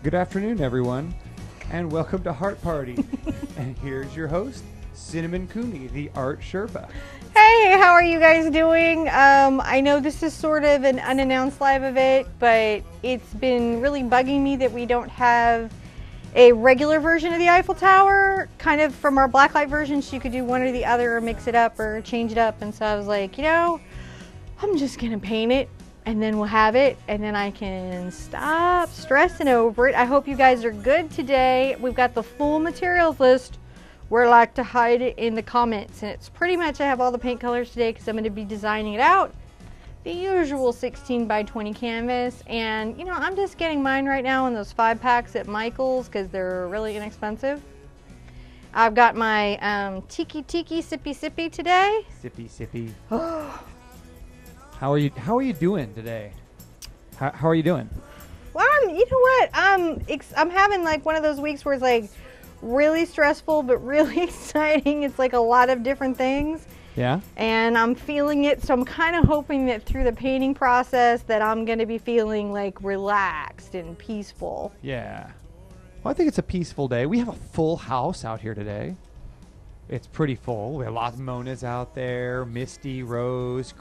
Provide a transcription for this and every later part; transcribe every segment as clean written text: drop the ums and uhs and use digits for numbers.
Good afternoon, everyone, and welcome to Heart Party. And here's your host, Cinnamon Cooney, the Art Sherpa. Hey, how are you guys doing? I know this is sort of an unannounced live event, but it's been really bugging me that we don't have a regular version of the Eiffel Tower, kind of from our blacklight version, so you could do one or the other or mix it up or change it up. And so I was like, you know, I'm just gonna paint it and then we'll have it and then I can stop stressing over it. I hope you guys are good today. We've got the full materials list where I like to hide it in the comments, and it's pretty much I have all the paint colors today because I'm going to be designing it out. The usual 16 by 20 canvas, and you know, I'm just getting mine right now in those 5-packs at Michael's because they're really inexpensive. I've got my Tiki Sippy Sippy today. Sippy Sippy. How are you doing today? How are you doing? Well, you know what? I'm having like one of those weeks where it's like really stressful but really exciting. It's like a lot of different things. Yeah. And I'm feeling it, so I'm kind of hoping that through the painting process that I'm going to be feeling like relaxed and peaceful. Yeah. Well, I think it's a peaceful day. We have a full house out here today. It's pretty full. We have lots of Mona's out there, Misty, Rose,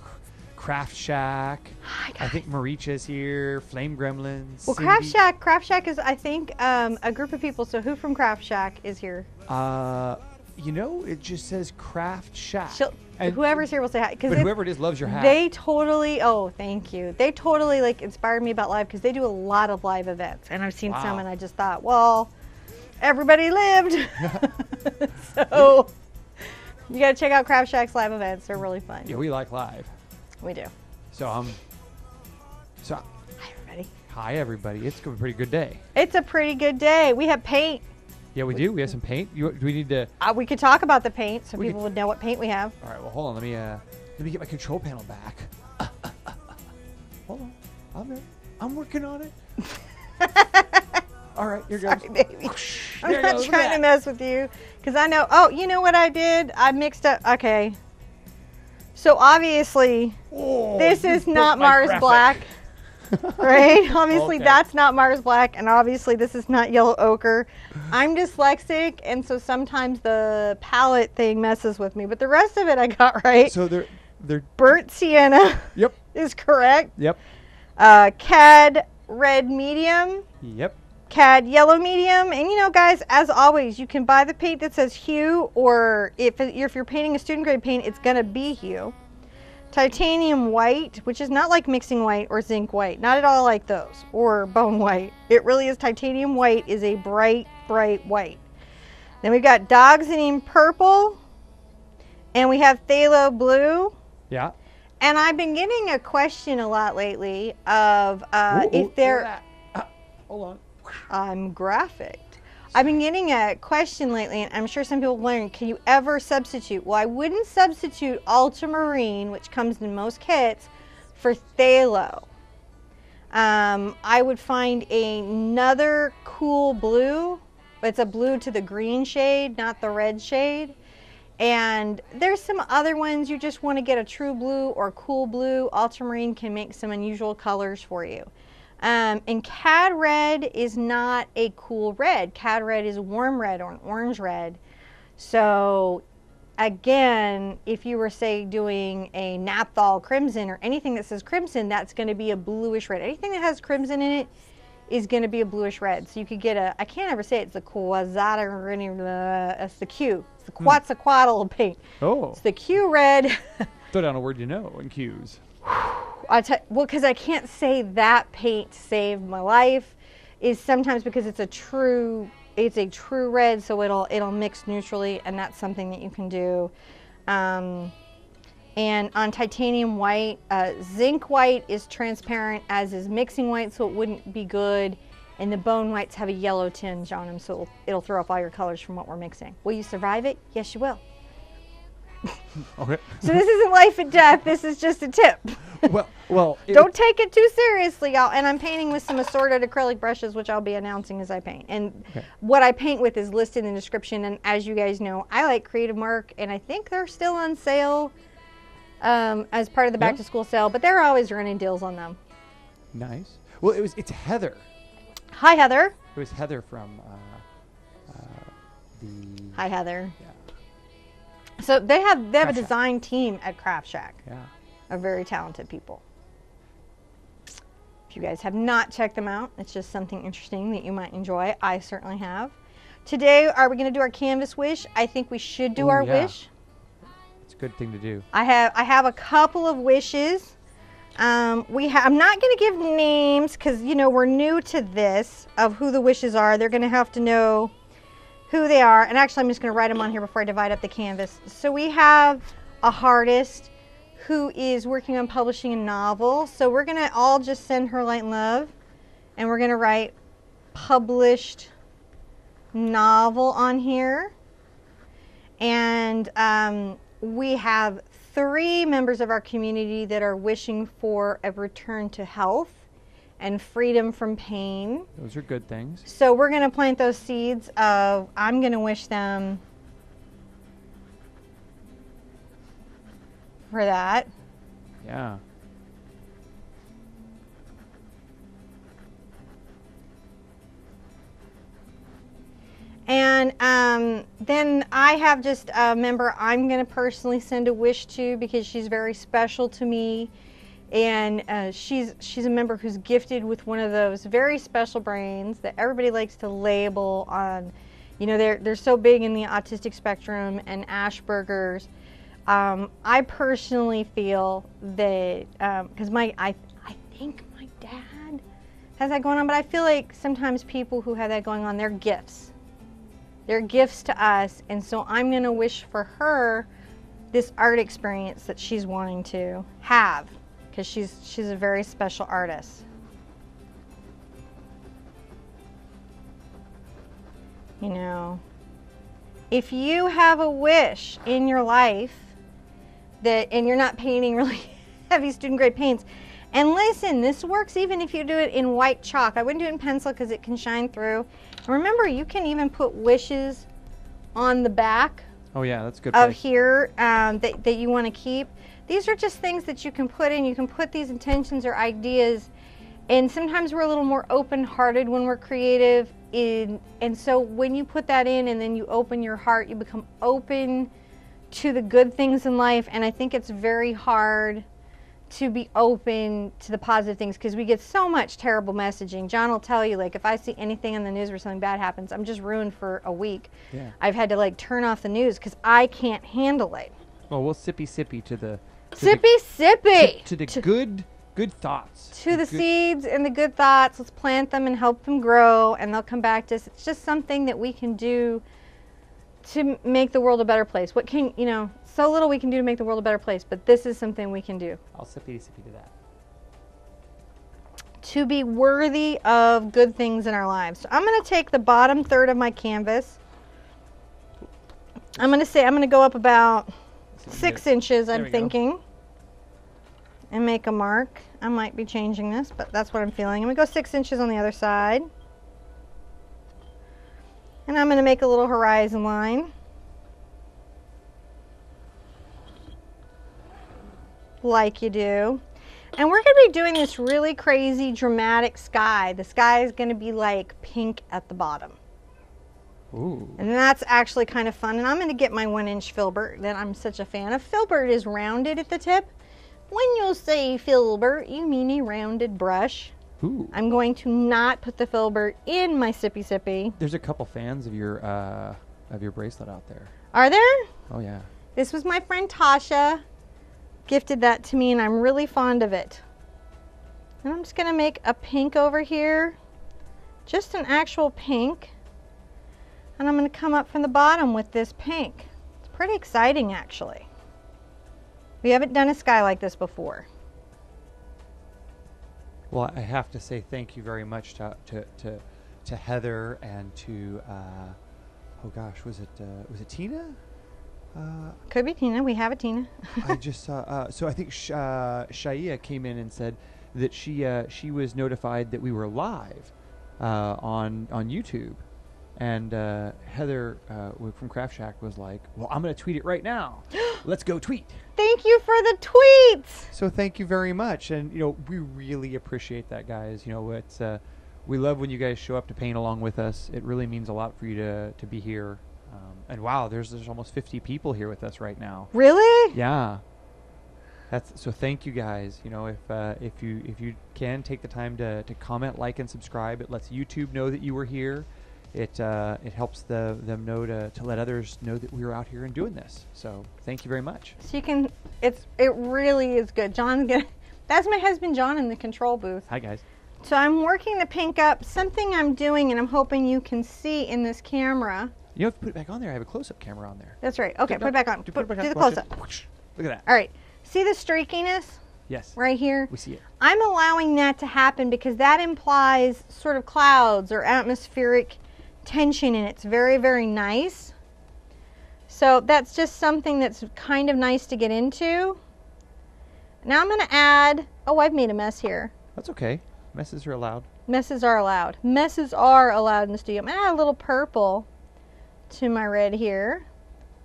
Craft Shack. Hi, I think Maricha's here, Flame Gremlins. Well, Cindy. Craft Shack is, I think, a group of people. So who from Craft Shack is here? You know, it just says Craft Shack. Whoever's here will say hi. But whoever it is loves your hat. They totally, oh, thank you. They totally like inspired me about live because they do a lot of live events. And I've seen some and I just thought, well, everybody lived. So you got to check out Craft Shack's live events. They're really fun. Yeah, we like live. We do. So hi, everybody. Hi, everybody. It's a pretty good day. It's a pretty good day. We have paint. Yeah, we do. We have some paint. Do we need to? We could talk about the paint so people would know what paint we have. All right. Well, hold on. Let me get my control panel back. Hold on. I'm working on it. All right. Here goes. Sorry, baby. I'm not trying to mess with you because I know. Oh, you know what I did? I mixed up. Okay. So obviously, this is not Mars Black. Right? Obviously, that's not Mars Black, and obviously, this is not yellow ochre. I'm dyslexic, and so sometimes the palette thing messes with me, but the rest of it I got right. So they're burnt sienna. Yep. Is correct. Yep. Cad red medium. Yep. Cad yellow medium, and you know, guys, as always, you can buy the paint that says hue, or if you're painting a student grade paint, it's gonna be hue. Titanium white, which is not like mixing white or zinc white, not at all like those, or bone white. It really is. Titanium white is a bright white. Then we've got Dog's-Name purple, and we have phthalo blue. Yeah. And I've been getting a question a lot lately of if they're. Hold on. I'm graphic. I've been getting a question lately, and I'm sure some people wondering, can you ever substitute? Well, I wouldn't substitute ultramarine, which comes in most kits, for phthalo. I would find another cool blue. It's a blue to the green shade, not the red shade. And there's some other ones you just want to get a true blue or cool blue. Ultramarine can make some unusual colors for you. And Cad red is not a cool red. Cad red is a warm red or an orange red. So again, if you were, say, doing a naphthol crimson or anything that says crimson, that's going to be a bluish red. Anything that has crimson in it is going to be a bluish red. So you could get a, I can't ever say it, it's the Quetzalcoatl, it's the Q. It's the Quetzalcoatl paint. Oh. It's the Q red. Throw down a word you know in Q's. Well, because I can't say that paint saved my life, is sometimes because it's a true red, so it'll mix neutrally, and that's something that you can do. And on titanium white, zinc white is transparent, as is mixing white, so it wouldn't be good. And the bone whites have a yellow tinge on them, so it'll throw off all your colors from what we're mixing. Will you survive it? Yes, you will. Okay. So this isn't life and death. This is just a tip. Well. Don't take it too seriously, y'all. And I'm painting with some assorted acrylic brushes, which I'll be announcing as I paint. And what I paint with is listed in the description. And as you guys know, I like Creative Mark, and I think they're still on sale as part of the back to school sale. But they're always running deals on them. Nice. Well, it's Heather. Hi, Heather. It was Heather from the. Hi, Heather. Yeah. So they have a Shack. design team at Craft Shack Yeah. of very talented people. If you guys have not checked them out, it's just something interesting that you might enjoy. I certainly have. Today, are we going to do our canvas wish? I think we should do our wish. It's a good thing to do. I have a couple of wishes. I'm not going to give names because, you know, we're new to this of who the wishes are. They're going to have to know who they are. And actually, I'm just going to write them on here before I divide up the canvas. So we have a artist who is working on publishing a novel. So we're going to all just send her light and love. And we're going to write published novel on here. And we have 3 members of our community that are wishing for a return to health and freedom from pain. Those are good things. So we're going to plant those seeds of, I'm going to wish them for that. Yeah. And then I have just a member I'm going to personally send a wish to because she's very special to me. And she's a member who's gifted with one of those very special brains that everybody likes to label on. You know, they're so big in the autistic spectrum and Asperger's. I personally feel that, because I think my dad has that going on, but I feel like sometimes people who have that going on, they're gifts. They're gifts to us, and so I'm going to wish for her this art experience that she's wanting to have, because she's a very special artist. You know, if you have a wish in your life and you're not painting really heavy student grade paints, and listen, this works even if you do it in white chalk. I wouldn't do it in pencil because it can shine through. And remember, you can even put wishes on the back. Oh yeah, that's a good. Of here that you want to keep. These are just things that you can put in. You can put these intentions or ideas, and sometimes we're a little more open-hearted when we're creative. And so when you put that in and then you open your heart, you become open to the good things in life. And I think it's very hard to be open to the positive things because we get so much terrible messaging. John will tell you, like, if I see anything in the news where something bad happens, I'm just ruined for a week. Yeah. I've had to like turn off the news because I can't handle it. Well, we'll sippy to the good thoughts. To the seeds and the good thoughts. Let's plant them and help them grow, and they'll come back to us. It's just something that we can do to make the world a better place. What can, you know, so little we can do to make the world a better place, but this is something we can do. I'll sippy to that. To be worthy of good things in our lives. So I'm going to take the bottom third of my canvas. I'm going to go up about 6 inches, I'm thinking. And make a mark. I might be changing this, but that's what I'm feeling. I'm going to go 6 inches on the other side. And I'm going to make a little horizon line. Like you do. And we're going to be doing this really crazy, dramatic sky. The sky is going to be like pink at the bottom. Ooh. And that's actually kind of fun. And I'm going to get my 1-inch Filbert that I'm such a fan of. Filbert is rounded at the tip. When you say Filbert, you mean a rounded brush. Ooh. I'm going to not put the Filbert in my sippy. There's a couple fans of your bracelet out there. Are there? Oh yeah. This was my friend Tasha. Gifted that to me, and I'm really fond of it. And I'm just going to make a pink over here. Just an actual pink. And I'm going to come up from the bottom with this pink. It's pretty exciting, actually. We haven't done a sky like this before. Well, I have to say thank you very much to Heather and to oh gosh, was it Tina? Could be Tina. We have a Tina. I just saw. So I think Shia came in and said that she was notified that we were live on YouTube, and Heather from Craft Shack was like, "Well, I'm going to tweet it right now. Let's go tweet." Thank you for the tweets. So thank you very much, and you know we really appreciate that, guys. You know it's we love when you guys show up to paint along with us. It really means a lot for you to be here. And wow, there's almost 50 people here with us right now. Really? Yeah. So thank you guys. You know, if you can take the time to comment, like, and subscribe, it lets YouTube know that you were here. It helps them know to let others know that we were out here and doing this. So thank you very much. So you can. It really is good. That's my husband John in the control booth. Hi guys. So I'm working the pink up. Something I'm doing, and I'm hoping you can see in this camera. You have to put it back on there. I have a close-up camera on there. That's right. Okay, put it back on. Do the Watch close-up. it. Look at that. All right. See the streakiness? Yes. Right here? We see it. I'm allowing that to happen because that implies sort of clouds or atmospheric tension, and it's very, very nice. So that's just something that's kind of nice to get into. Now I'm going to add, I've made a mess here. That's okay. Messes are allowed. Messes are allowed. Messes are allowed in the studio. I'm going to add a little purple to my red here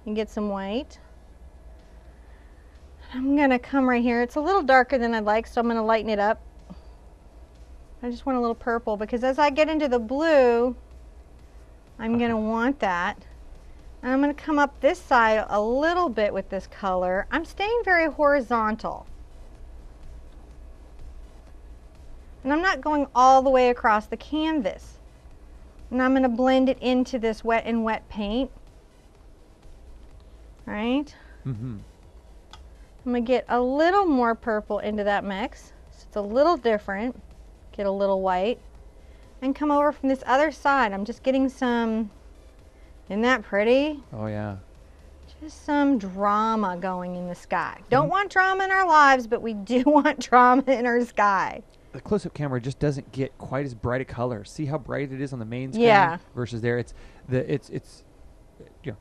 and get some white. I'm going to come right here. It's a little darker than I'd like, so I'm going to lighten it up. I just want a little purple because as I get into the blue, I'm going to want that. And I'm going to come up this side a little bit with this color. I'm staying very horizontal. And I'm not going all the way across the canvas. And I'm going to blend it into this wet and wet paint. All right? Mm-hmm. I'm going to get a little more purple into that mix. So it's a little different. Get a little white. And come over from this other side. I'm just getting some, isn't that pretty? Oh, yeah. Just some drama going in the sky. Don't want drama in our lives, but we do want drama in our sky. The close-up camera just doesn't get quite as bright a color. See how bright it is on the main screen versus there. It's yeah.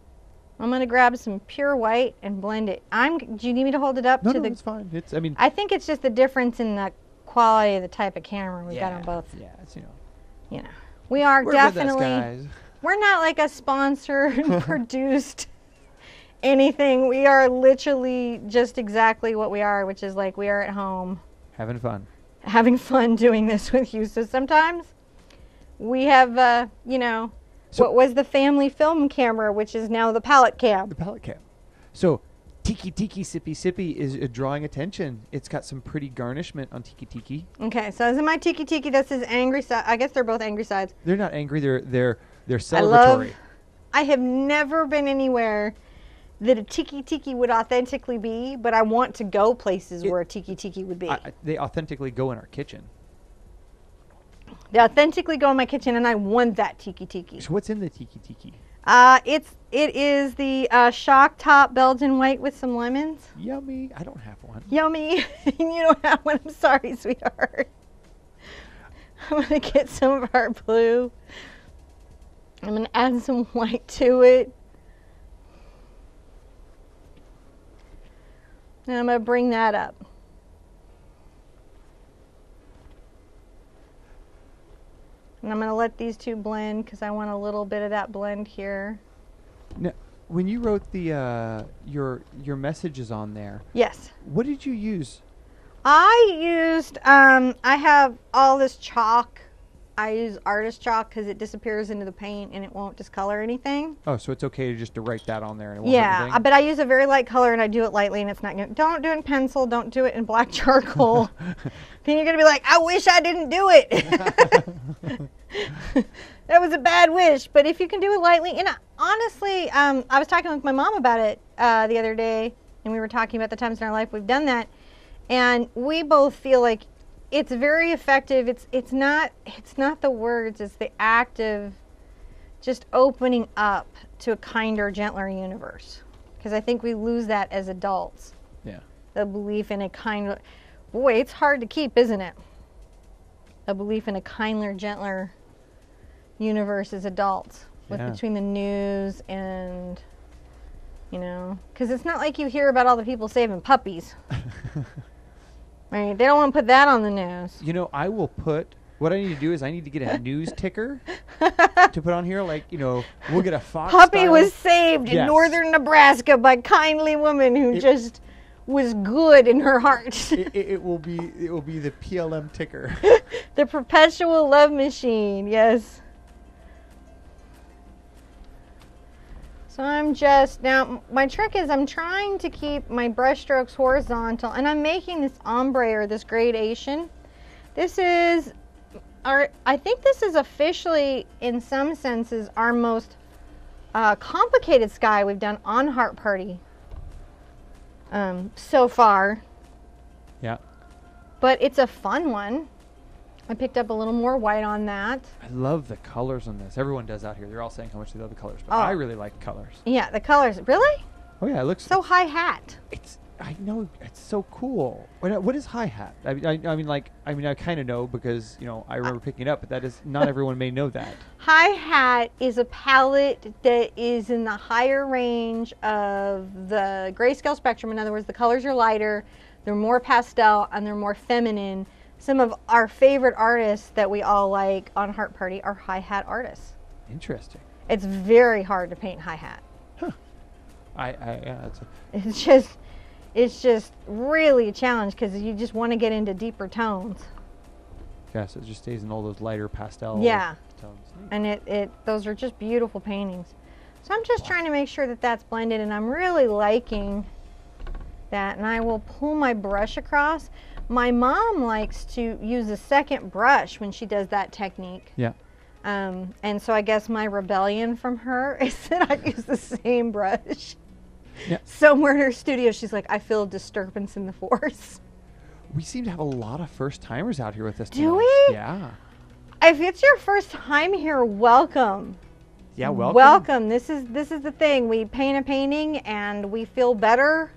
I'm gonna grab some pure white and blend it. Do you need me to hold it up? No, it's fine. I think it's just the difference in the quality of the type of camera we got on both. Yeah, it's we are we're definitely. with us, guys. We're not like a sponsored produced anything. We are literally just exactly what we are, which is like we are at home having fun. Having fun doing this with you. So sometimes we have, what was the family film camera, which is now the palette cam. The palette cam. So Tiki Tiki Sippy Sippy is drawing attention. It's got some pretty garnishment on Tiki Tiki. Okay, so as in my Tiki Tiki, this is angry side. I guess they're both angry sides. They're not angry. They're celebratory. I have never been anywhere that a Tiki Tiki would authentically be, but I want to go places where a Tiki Tiki would be. They authentically go in our kitchen. They authentically go in my kitchen, and I want that Tiki Tiki. So what's in the Tiki Tiki? It is the shock top Belgian white with some lemons. Yummy. I don't have one. Yummy. You don't have one. I'm sorry, sweetheart. I'm going to get some of our blue. I'm going to add some white to it. And I'm going to bring that up. And I'm going to let these two blend because I want a little bit of that blend here. Now, when you wrote the your messages on there, yes. What did you use? I used I have all this chalk. I use artist chalk because it disappears into the paint and it won't discolor anything. Oh, so it's okay to write that on there. And it won't hurt anything? But I use a very light color and I do it lightly and it's not going to... Don't do it in pencil. Don't do it in black charcoal. Then you're going to be like, I wish I didn't do it. That was a bad wish. But if you can do it lightly... And honestly, I was talking with my mom about it the other day and we were talking about the times in our life we've done that. And we both feel like it's very effective. It's not the words, it's the act of just opening up to a kinder, gentler universe. Because I think we lose that as adults. Yeah. The belief in a kinder... Boy, it's hard to keep, isn't it? A belief in a kinder, gentler universe as adults. Yeah. Between the news and, because it's not like you hear about all the people saving puppies. Right, they don't want to put that on the news. I will put... What I need to do is I need to get a news ticker to put on here. Like, we'll get a Fox Puppy style. was saved in northern Nebraska by kindly woman who just was good in her heart. It will be the PLM ticker. The perpetual love machine, yes. So I'm just, now my trick is I'm trying to keep my brush strokes horizontal, and I'm making this ombre or this gradation. This is I think this is officially, in some senses, our most complicated sky we've done on Heart Party so far. Yeah. But it's a fun one. I picked up a little more white on that. I love the colors on this. Everyone does out here. They're all saying how much they love the colors, but Oh. I really like colors. Yeah, the colors. Really? Oh yeah, it looks So high hat. I know, it's so cool. What is hi hat? I mean, I kind of know because I remember picking it up, but that is not everyone may know that. Hi hat is a palette that is in the higher range of the grayscale spectrum. In other words, the colors are lighter, they're more pastel, and they're more feminine. Some of our favorite artists that we all like on Heart Party are hi hat artists. Interesting. It's very hard to paint hi hat. Huh. Yeah, It's just really a challenge because you just want to get into deeper tones. yeah, so it just stays in all those lighter pastel Yeah. tones. And those are just beautiful paintings. So I'm just trying to make sure that that's blended, and I'm really liking that. And I will pull my brush across. My mom likes to use a second brush when she does that technique. Yeah. And so I guess my rebellion from her is that I use the same brush. Yeah. Somewhere in her studio, she's like, I feel a disturbance in the force. We seem to have a lot of first timers out here with us. Do tonight. we? Yeah. If it's your first time here, welcome. Yeah, welcome. Welcome. This is the thing. We paint a painting and we feel better.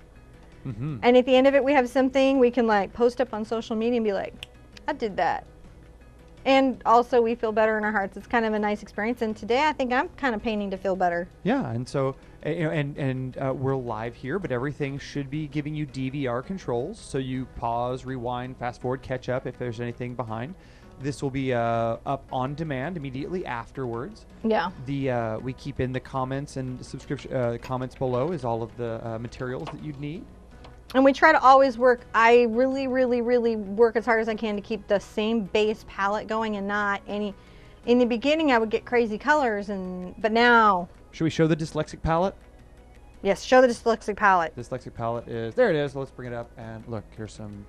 Mm-hmm. And at the end of it, we have something we can like post up on social media and be like, I did that. And also we feel better in our hearts. It's kind of a nice experience. And today I think I'm kind of painting to feel better. Yeah, and so we're live here, but everything should be giving you DVR controls, so you pause, rewind, fast forward, catch up if there's anything behind. This will be up on demand immediately afterwards. Yeah. We keep in the comments and subscription comments below is all of the materials that you'd need. And we try to always work. I really, really, really work as hard as I can to keep the same base palette going and not any. In the beginning, I would get crazy colors, but now. Should we show the dyslexic palette? Yes, show the dyslexic palette. Dyslexic palette is there. It is. Let's bring it up and look. Here's some.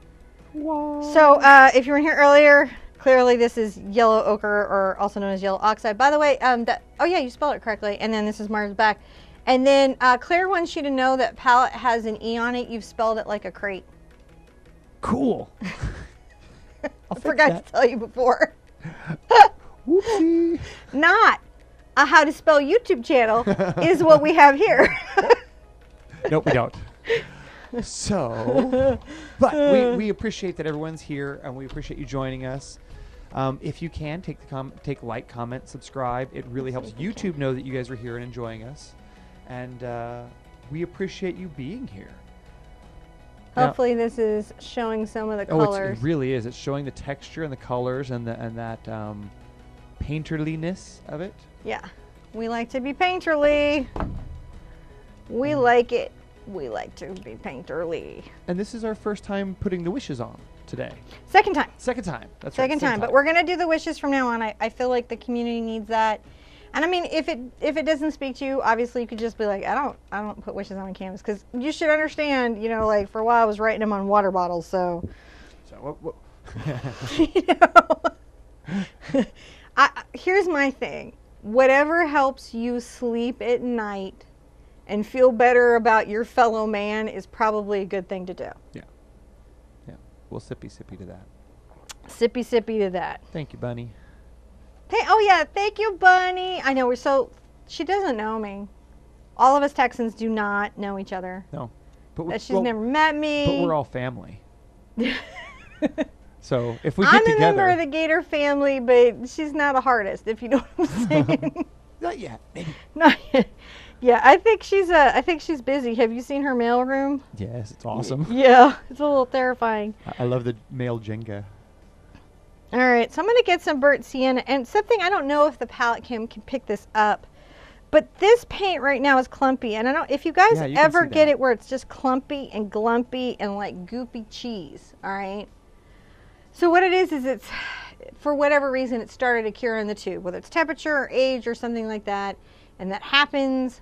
Whoa. So if you were here earlier, clearly this is yellow ochre, or also known as yellow oxide. By the way, oh yeah, you spelled it correctly. And then this is Mars back. And then Claire wants you to know that palette has an E on it. You've spelled it like a crate. Cool. I forgot to tell you before. Whoopsie. Not a how to spell YouTube channel is what we have here. Nope, we don't. So, but we appreciate that everyone's here, and we appreciate you joining us. If you can, take like, comment, subscribe. It really helps YouTube know that you guys are here and enjoying us. And we appreciate you being here. Hopefully this is showing some of the colors. It really is. It's showing the texture and the colors and that painterliness of it. Yeah. We like to be painterly. We like it. We like to be painterly. And this is our first time putting the wishes on today. Second time. Second time. That's Second right. time. But we're going to do the wishes from now on. I feel like the community needs that. And I mean, if it doesn't speak to you, obviously you could just be like, I don't put wishes on canvas, because you should understand, like for a while I was writing them on water bottles, so. So Here's my thing. Whatever helps you sleep at night and feel better about your fellow man is probably a good thing to do. Yeah. Yeah. We'll sippy to that. Sippy to that. Thank you, Bunny. Oh yeah, thank you, Bunny. I know she doesn't know me. All of us Texans do not know each other. No. But she's never met me. But we're all family. So if we I'm get together. a member of the Gator family, but she's not a artist, if you know what I'm saying. Not yet. Maybe. Not yet. Yeah, I think she's busy. Have you seen her mailroom? Yes, it's awesome. Yeah, it's a little terrifying. I love the male Jenga. All right, so I'm going to get some burnt sienna, and something, I don't know if the palette can pick this up, but this paint right now is clumpy, and I don't, if you guys ever get it where it's just clumpy and glumpy and like goopy cheese, all right? So what it is for whatever reason, it started a cure in the tube, whether it's temperature or age or something like that. And that happens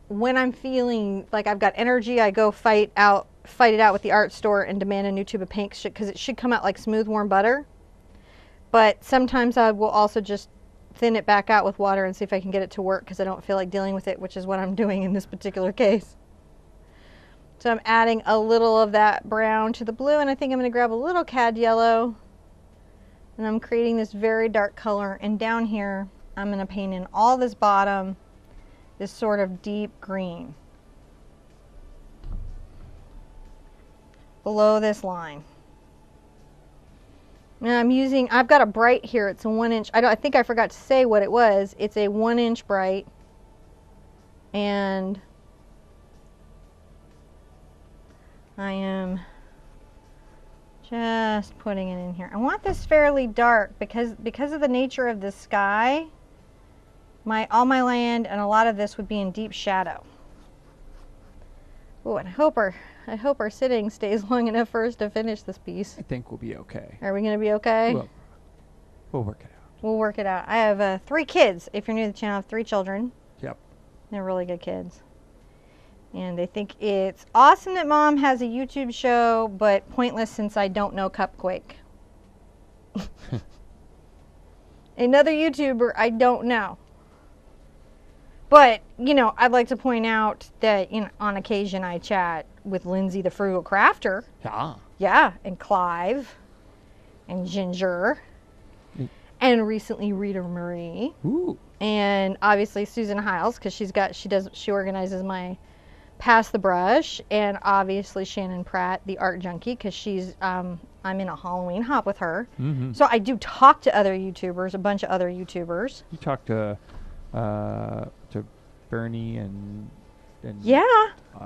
when I'm feeling like I've got energy. I go fight it out with the art store and demand a new tube of paint because it should come out like smooth, warm butter. But sometimes I will also just thin it back out with water and see if I can get it to work because I don't feel like dealing with it, which is what I'm doing in this particular case. So I'm adding a little of that brown to the blue, and I think I'm going to grab a little cad yellow, and I'm creating this very dark color. And down here I'm going to paint in all this bottom, this sort of deep green below this line. And I've got a bright here. It's a 1 inch. I think I forgot to say what it was. It's a 1 inch bright, and I am just putting it in here. I want this fairly dark because of the nature of the sky. All my land and a lot of this would be in deep shadow. Oh, and I hope our sitting stays long enough for us to finish this piece. I think we'll be okay. Are we going to be okay? We'll work it out. We'll work it out. I have 3 kids. If you're new to the channel, I have 3 children. Yep. They're really good kids. And they think it's awesome that Mom has a YouTube show, but pointless since I don't know Cupquake. Another YouTuber I don't know. But, you know, I'd like to point out that, you know, on occasion I chat with Lindsay the Frugal Crafter. Yeah. Yeah, and Clive and Ginger. And recently Rita Marie. Ooh. And obviously Susan Hiles, because she organizes my Pass the Brush, and obviously Shannon Pratt, the art junkie, because I'm in a Halloween hop with her. Mm-hmm. So I do talk to other YouTubers, a bunch of other YouTubers. You talk to Bernie and yeah,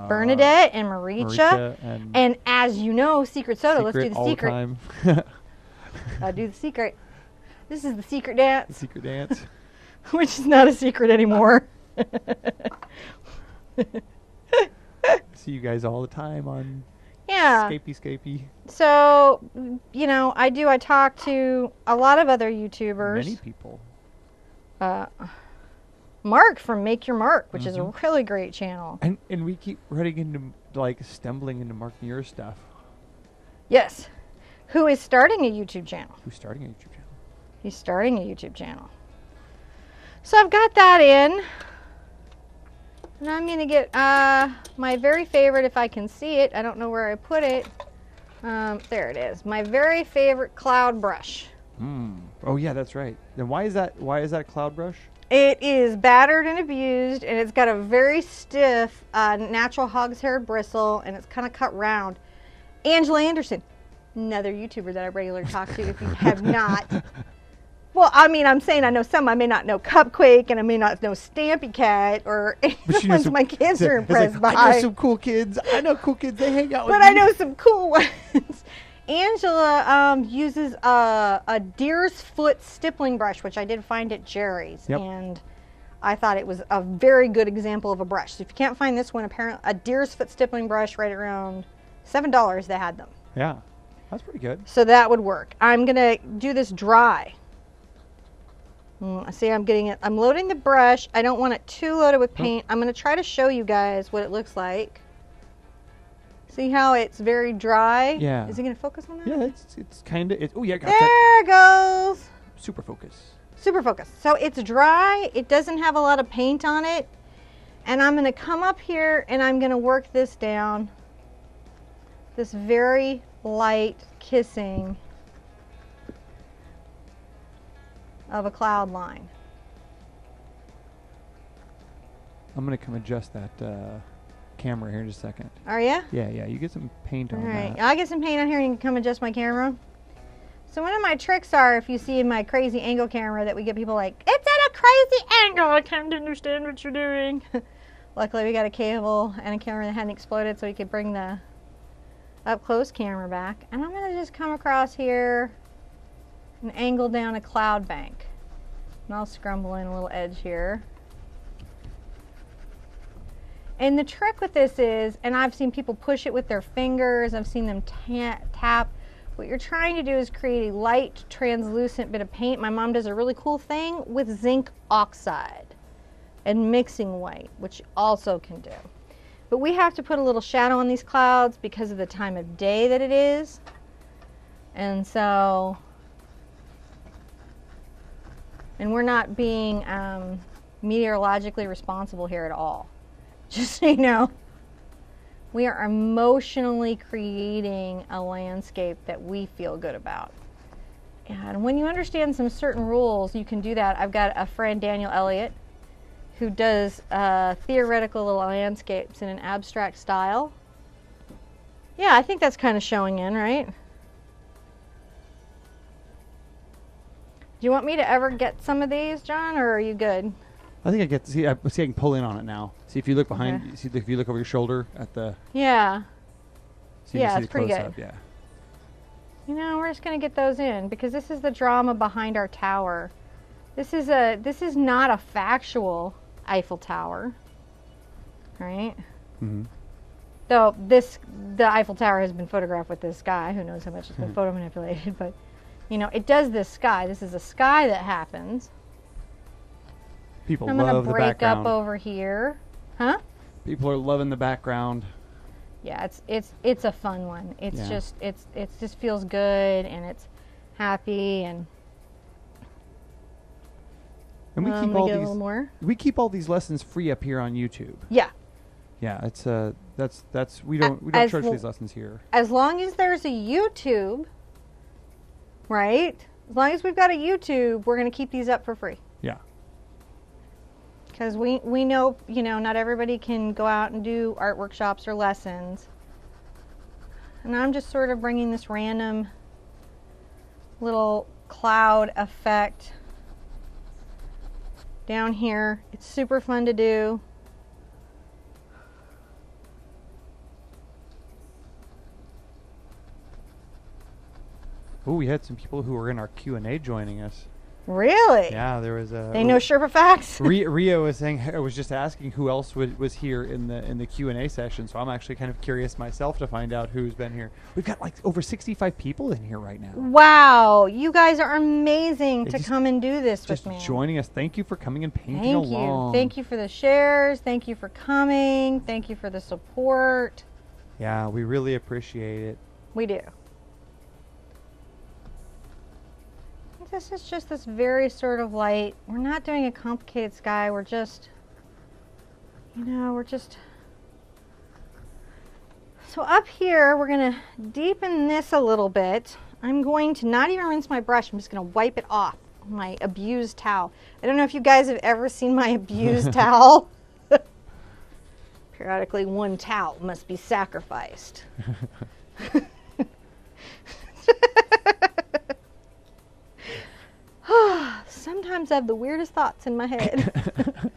Bernadette and Maricha and as you know, Secret Soda. Let's do the secret. Time. I'll do the secret. This is the secret dance. The secret dance, which is not a secret anymore. See you guys all the time on Scapey. So, you know, I talk to a lot of other YouTubers. Many people. Mark from Make Your Mark, which is a really great channel. And we keep running into, like, stumbling into Mark Muir stuff. Yes. Who is starting a YouTube channel. Who's starting a YouTube channel? He's starting a YouTube channel. So I've got that in. And I'm going to get my very favorite, if I can see it. I don't know where I put it. There it is. My very favorite cloud brush. Oh, yeah, that's right. Then why is that a cloud brush? It is battered and abused, and it's got a very stiff natural hog's hair bristle, and it's kind of cut round. Angela Anderson, another YouTuber that I regularly talk to if you have not. Well, I mean, I'm saying I know some. I may not know Cupquake, and I may not know Stampy Cat, or any of the ones my kids are impressed by. I know some cool kids. I know cool kids. They hang out with me. But I know some cool ones. Angela uses a deer's foot stippling brush, which I did find at Jerry's, and I thought it was a very good example of a brush. So if you can't find this one, apparently a deer's foot stippling brush, right around $7, they had them. Yeah, that's pretty good. So that would work. I'm gonna do this dry. See, I'm loading the brush. I don't want it too loaded with paint. I'm gonna try to show you guys what it looks like. See how it's very dry? Yeah. Is it going to focus on that? Yeah, it's kind of... Oh, yeah, got there that. It goes. Super focus. Super focus. So it's dry. It doesn't have a lot of paint on it. And I'm going to come up here and I'm going to work this down. This very light kissing of a cloud line. I'm going to come adjust that... camera here in just a second. Are you? Yeah, you get some paint on that. All right, I'll get some paint on here and you can come adjust my camera. So one of my tricks are, if you see in my crazy angle camera that we get people like, it's at a crazy angle, I can't understand what you're doing. Luckily we got a cable and a camera that hadn't exploded so we could bring the up close camera back. And I'm going to just come across here and angle down a cloud bank. And I'll scrumble in a little edge here. And the trick with this is, and I've seen people push it with their fingers, I've seen them tap What you're trying to do is create a light, translucent bit of paint. My mom does a really cool thing with zinc oxide and mixing white, which you also can do. But we have to put a little shadow on these clouds because of the time of day that it is. And so, and we're not being meteorologically responsible here at all. Just so you know, we are emotionally creating a landscape that we feel good about. And when you understand some certain rules, you can do that. I've got a friend, Daniel Elliott, who does theoretical little landscapes in an abstract style. Yeah, I think that's kind of showing in, right? Do you want me to ever get some of these, John, or are you good? I think I get to see. I can pull in on it now. See if you look behind. Okay. See if you look over your shoulder at the. Yeah. See Yeah, see it's the pretty good. close-up, yeah. You know, we're just gonna get those in because this is the drama behind our tower. This is not a factual Eiffel Tower, right? Mm-hmm. Though the Eiffel Tower has been photographed with this sky. Who knows how much it's been photo manipulated, but you know, it does this sky. This is a sky that happens. People I'm love gonna the break background. up over here, huh? People are loving the background. Yeah, it's a fun one. It's Yeah. just it just feels good and it's happy and We I'm keep gonna all get a these. little more. We keep all these lessons free up here on YouTube. Yeah, Yeah, it's that's we don't as charge l- for these lessons here. as long as there's a YouTube, right? As long as we've got a YouTube, we're gonna keep these up for free. Yeah. Because we know, you know, not everybody can go out and do art workshops or lessons. And I'm just sort of bringing this random little cloud effect down here. It's super fun to do. Oh, we had some people who were in our Q&A joining us. Really? Yeah, there was a. They know Sherpa facts? Rio was saying. I was just asking who else was here in the Q&A session. So I'm actually kind of curious myself to find out who's been here. We've got like over 65 people in here right now. Wow, you guys are amazing They to just- come and do this with Just me. joining us. Thank you for coming and painting Thank along. you. Thank you for the shares. Thank you for coming. Thank you for the support. Yeah, we really appreciate it. We do. This is just this very sort of light. We're not doing a complicated sky. We're just, you know, we're just. So up here, we're going to deepen this a little bit. I'm going to not even rinse my brush. I'm just going to wipe it off my abused towel. I don't know if you guys have ever seen my abused towel. Periodically, one towel must be sacrificed. Sometimes I have the weirdest thoughts in my head.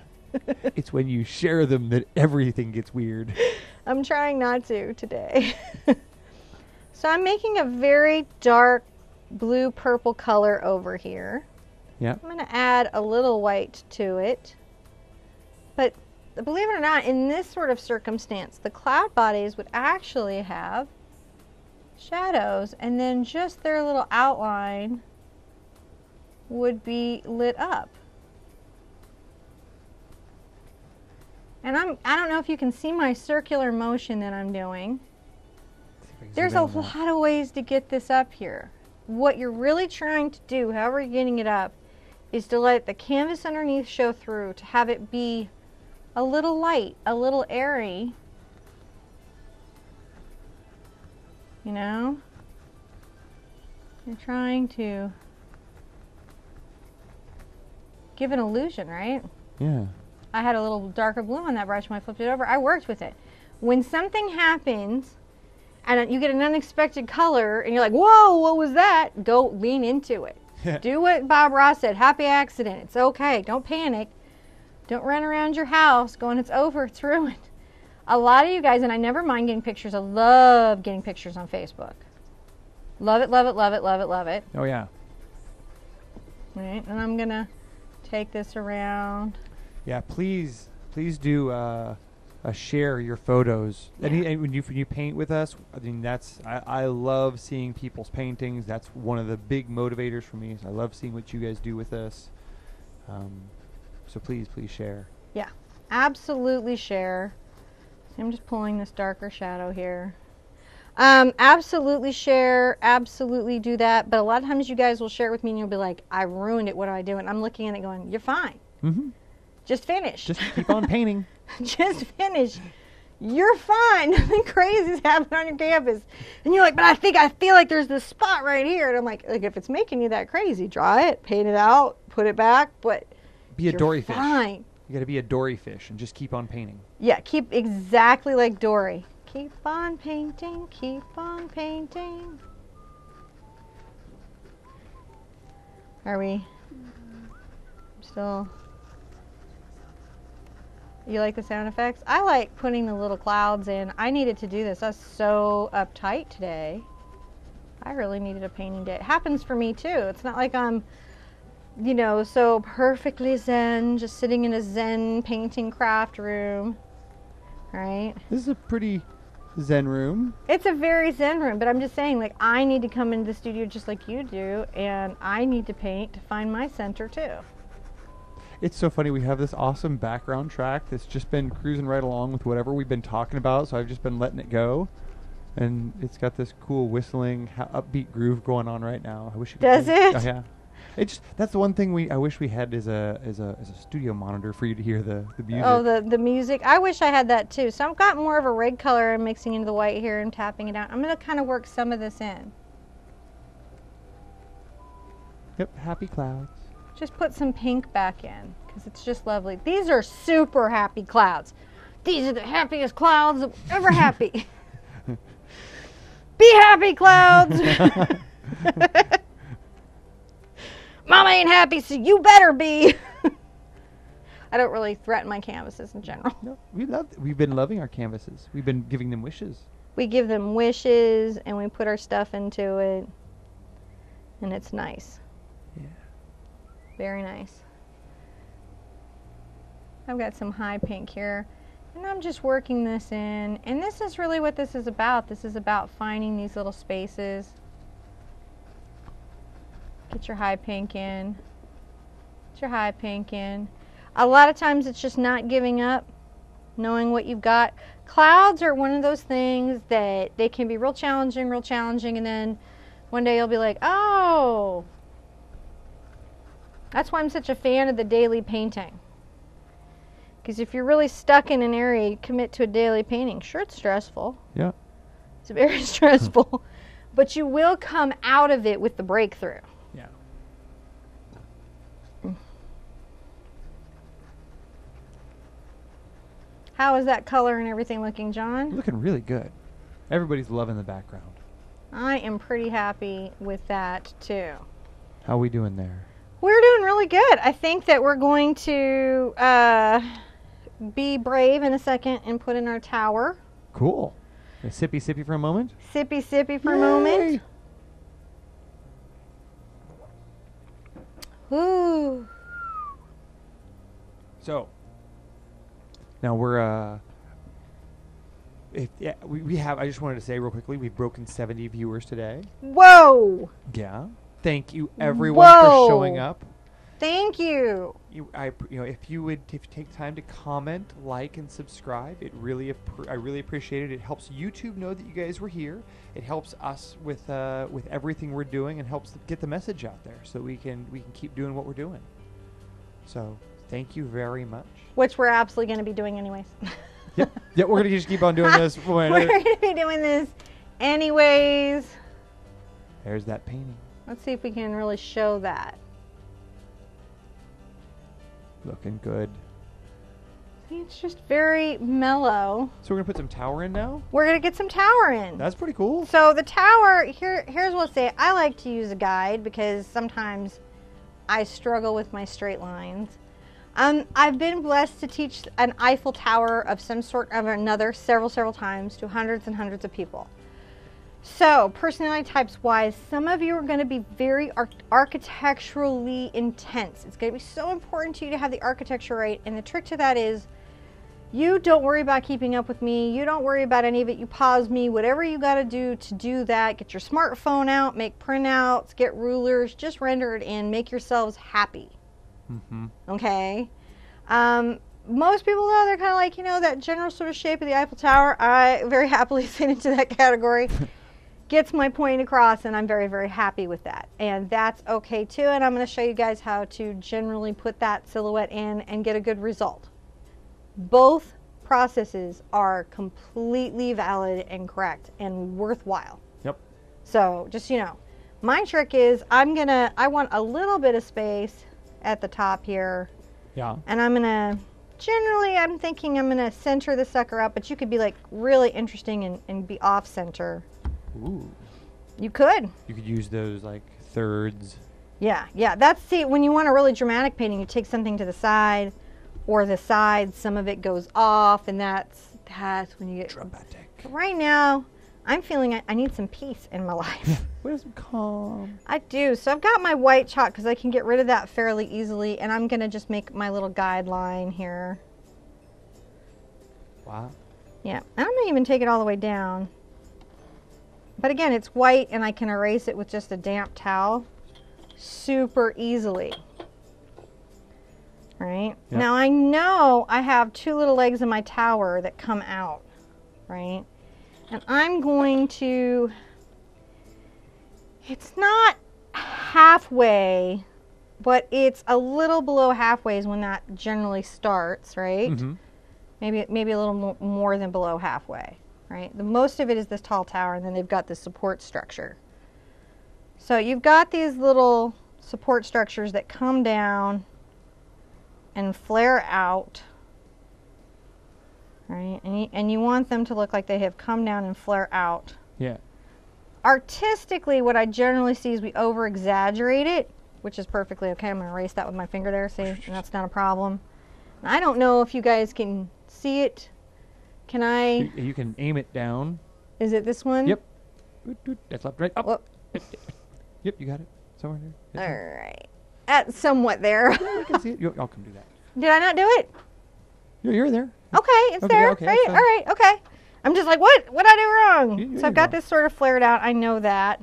It's when you share them that everything gets weird. I'm trying not to today. So I'm making a very dark blue purple color over here. Yeah. I'm going to add a little white to it. But believe it or not, in this sort of circumstance, the cloud bodies would actually have shadows, and then just their little outline would be lit up. And I don't know if you can see my circular motion that I'm doing. There's a lot of ways to get this up here. What you're really trying to do, however you're getting it up, is to let the canvas underneath show through, to have it be a little light, a little airy. You know? You're trying to give an illusion, right? Yeah. I had a little darker blue on that brush when I flipped it over. I worked with it. When something happens and you get an unexpected color and you're like, whoa, what was that? Go lean into it. Do what Bob Ross said, happy accident. It's okay. Don't panic. Don't run around your house going, it's over, it's ruined. A lot of you guys, and I never mind getting pictures. I love getting pictures on Facebook. Love it, love it, love it, love it, love it. Oh, yeah. All right, and I'm going to take this around. Yeah, please do share your photos. And when you paint with us, I mean, I love seeing people's paintings. That's one of the big motivators for me. I love seeing what you guys do with us. So please share. Yeah, absolutely share. I'm just pulling this darker shadow here. Absolutely share, absolutely do that. But a lot of times you guys will share it with me and you'll be like, I ruined it, what do I do? And I'm looking at it going, you're fine. Just finish. Just keep on painting. Just finish. You're fine. Nothing crazy is happening on your canvas. And you're like, but I feel like there's this spot right here. And I'm like if it's making you that crazy, draw it, paint it out, put it back, but be a Dory fish. Fine. You got to be a Dory fish and just keep on painting. Yeah, keep exactly like Dory. Keep on painting, keep on painting. Are we still? You like the sound effects? I like putting the little clouds in. I needed to do this. I was so uptight today. I really needed a painting day. It happens for me too. It's not like I'm, you know, so perfectly zen, just sitting in a zen painting craft room. Right? This is a pretty zen room. It's a very zen room, but I'm just saying, like, I need to come into the studio just like you do, and I need to paint to find my center too. It's so funny. We have this awesome background track that's just been cruising right along with whatever we've been talking about, so I've just been letting it go. And it's got this cool whistling, upbeat groove going on right now. I wish it Does it? Oh, yeah. That's the one thing I wish we had is a studio monitor for you to hear the music. Oh, the music. I wish I had that too. So I've got more of a red color and mixing into the white here and tapping it out. I'm going to kind of work some of this in. Yep, happy clouds. Just put some pink back in because it's just lovely. These are super happy clouds. These are the happiest clouds ever happy. Be happy, clouds. Mama ain't happy, so you better be. I don't really threaten my canvases in general. No, we've been loving our canvases. We've been giving them wishes. We give them wishes, and we put our stuff into it, and it's nice. Yeah. Very nice. I've got some high pink here, and I'm just working this in, and this is really what this is about. This is about finding these little spaces. Get your high pink in. Get your high pink in. A lot of times it's just not giving up, knowing what you've got. Clouds are one of those things that they can be real challenging, and then one day you'll be like, oh. That's why I'm such a fan of the daily painting. Because if you're really stuck in an area, you commit to a daily painting. Sure, it's stressful. Yeah. It's very stressful. But you will come out of it with the breakthrough. Yeah. How is that color and everything looking, John? Looking really good. Everybody's loving the background. I am pretty happy with that, too. How are we doing there? We're doing really good. I think that we're going to be brave in a second and put in our tower. Cool. Sippy for a moment? Sippy for a moment. Ooh. So, now we're, we have, I just wanted to say real quickly, we've broken 70 viewers today. Whoa. Yeah. Thank you everyone for showing up. Thank you. If you take time to comment, like, and subscribe, I really appreciate it. It helps YouTube know that you guys were here. It helps us with everything we're doing, and helps get the message out there so we can keep doing what we're doing. So thank you very much. Which we're absolutely going to be doing anyways. Yep. We're going to just keep on doing this. We're going to be doing this anyways. There's that painting. Let's see if we can really show that. Looking good. It's just very mellow. So we're going to put some tower in now? We're going to get some tower in. That's pretty cool. So the tower, here's what I'll say. I like to use a guide because sometimes I struggle with my straight lines. I've been blessed to teach an Eiffel Tower of some sort or another several times to hundreds and hundreds of people. So, personality types wise, some of you are going to be very architecturally intense. It's going to be so important to you to have the architecture right, and the trick to that is You don't worry about keeping up with me. You don't worry about any of it. You pause me. Whatever you got to do that. Get your smartphone out, make printouts, get rulers, just render it in. Make yourselves happy. Mm-hmm. Okay? Most people, though, they're kind of like, you know, that general sort of shape of the Eiffel Tower. I very happily fit into that category. Gets my point across, and I'm very, very happy with that. And that's okay, too. And I'm going to show you guys how to generally put that silhouette in and get a good result. Both processes are completely valid and correct and worthwhile. Yep. So just, you know, my trick is I want a little bit of space at the top here. Yeah. And I'm thinking I'm going to center the sucker up, but you could be like really interesting and be off center. Ooh. You could. You could use those like thirds. Yeah. See, when you want a really dramatic painting, you take something to the side. Or the sides, some of it goes off, and that's when you get dramatic. Right now, I'm feeling I need some peace in my life. Where's some calm? I do. So I've got my white chalk because I can get rid of that fairly easily, and I'm gonna just make my little guideline here. Wow. Yeah, and I'm gonna even take it all the way down. But again, it's white, and I can erase it with just a damp towel super easily. Right? Yep. Now I know I have two little legs in my tower that come out, right? And I'm going to, it's not halfway, but it's a little below halfway is when that generally starts, right? Mm-hmm. Maybe a little more than below halfway, right? The most of it is this tall tower, and then they've got this support structure. So you've got these little support structures that come down and flare out, right? And you want them to look like they have come down and flare out. Yeah. Artistically, what I generally see is we over-exaggerate it, which is perfectly okay. I'm going to erase that with my finger there, see? And that's not a problem. And I don't know if you guys can see it. Can I? You can aim it down. Is it this one? Yep. That's left, right, up. Whoop. Yep, you got it. Somewhere there. All right. That's somewhat there. Yeah, you can see it. Y'all can do that. Did I not do it? You're there. Okay, it's there. Okay, right? All right, okay. I'm just like, what did I do wrong? So I've got wrong. this sort of flared out. I know that.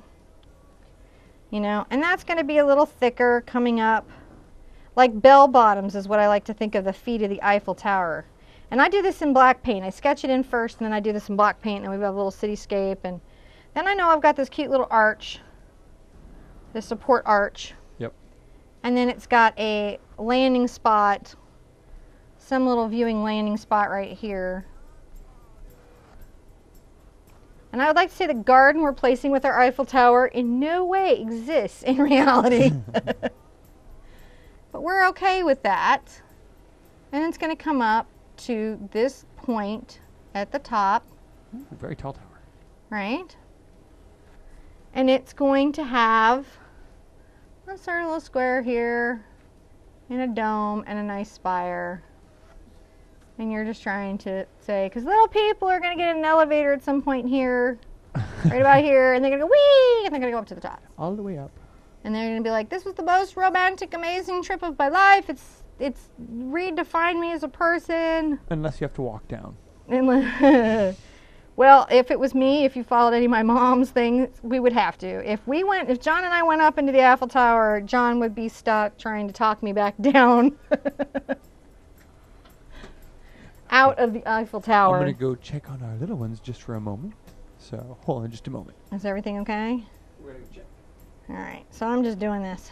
You know, and that's going to be a little thicker coming up. Like bell bottoms is what I like to think of the feet of the Eiffel Tower. And I do this in black paint. I sketch it in first, and then I do this in black paint, and we have a little cityscape. And then I know I've got this cute little arch, this support arch. Yep. And then it's got a landing spot, some little viewing landing spot right here. And I would like to say the garden we're placing with our Eiffel Tower in no way exists in reality. But we're okay with that. And it's going to come up to this point at the top. Ooh, very tall tower. Right? And it's going to have a sort of little square here and a dome and a nice spire. And you're just trying to say, because little people are going to get in an elevator at some point here, right about here, and they're going to go whee, and they're going to go up to the top. All the way up. And they're going to be like, this was the most romantic, amazing trip of my life. It's redefined me as a person. Unless you have to walk down. Well, if it was me, if you followed any of my mom's things, we would have to. If John and I went up into the Eiffel Tower, John would be stuck trying to talk me back down. Out of the Eiffel Tower. I'm going to go check on our little ones just for a moment. So, hold on just a moment. Is everything okay? We're going to check. All right, so I'm just doing this.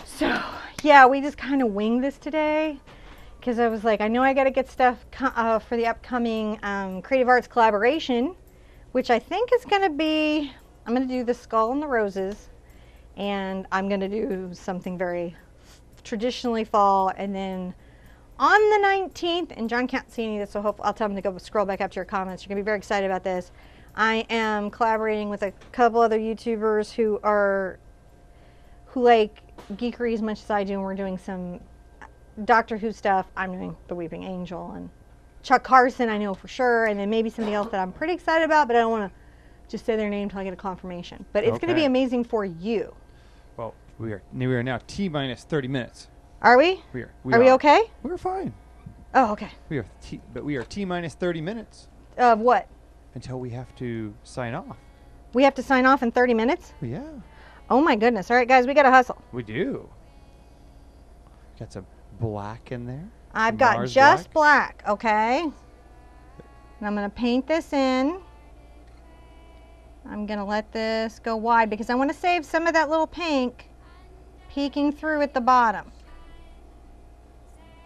So, yeah, we just kind of winged this today because I was like, I know I got to get stuff for the upcoming Creative Arts collaboration, which I think is going to be, I'm going to do the skull and the roses, and I'm going to do something very traditionally fall, and then on the 19th, and John can't see any of this, so I'll tell him to go scroll back up to your comments. You're going to be very excited about this. I am collaborating with a couple other YouTubers who like geekery as much as I do, and we're doing some Doctor Who stuff. I'm doing The Weeping Angel, and Chuck Carson I know for sure, and then maybe somebody else that I'm pretty excited about, but I don't want to just say their name until I get a confirmation. But it's going to be amazing for you. Well, we are now T-minus 30 minutes. Are we? We are we okay? We're fine. Oh, okay. But we are T minus 30 minutes Of what? until we have to sign off. We have to sign off in 30 minutes? Yeah. Oh my goodness. All right, guys, we got to hustle. We do. Got some black in there. I've Some got Mars just black, okay? And I'm going to paint this in. I'm going to let this go wide because I want to save some of that little pink peeking through at the bottom.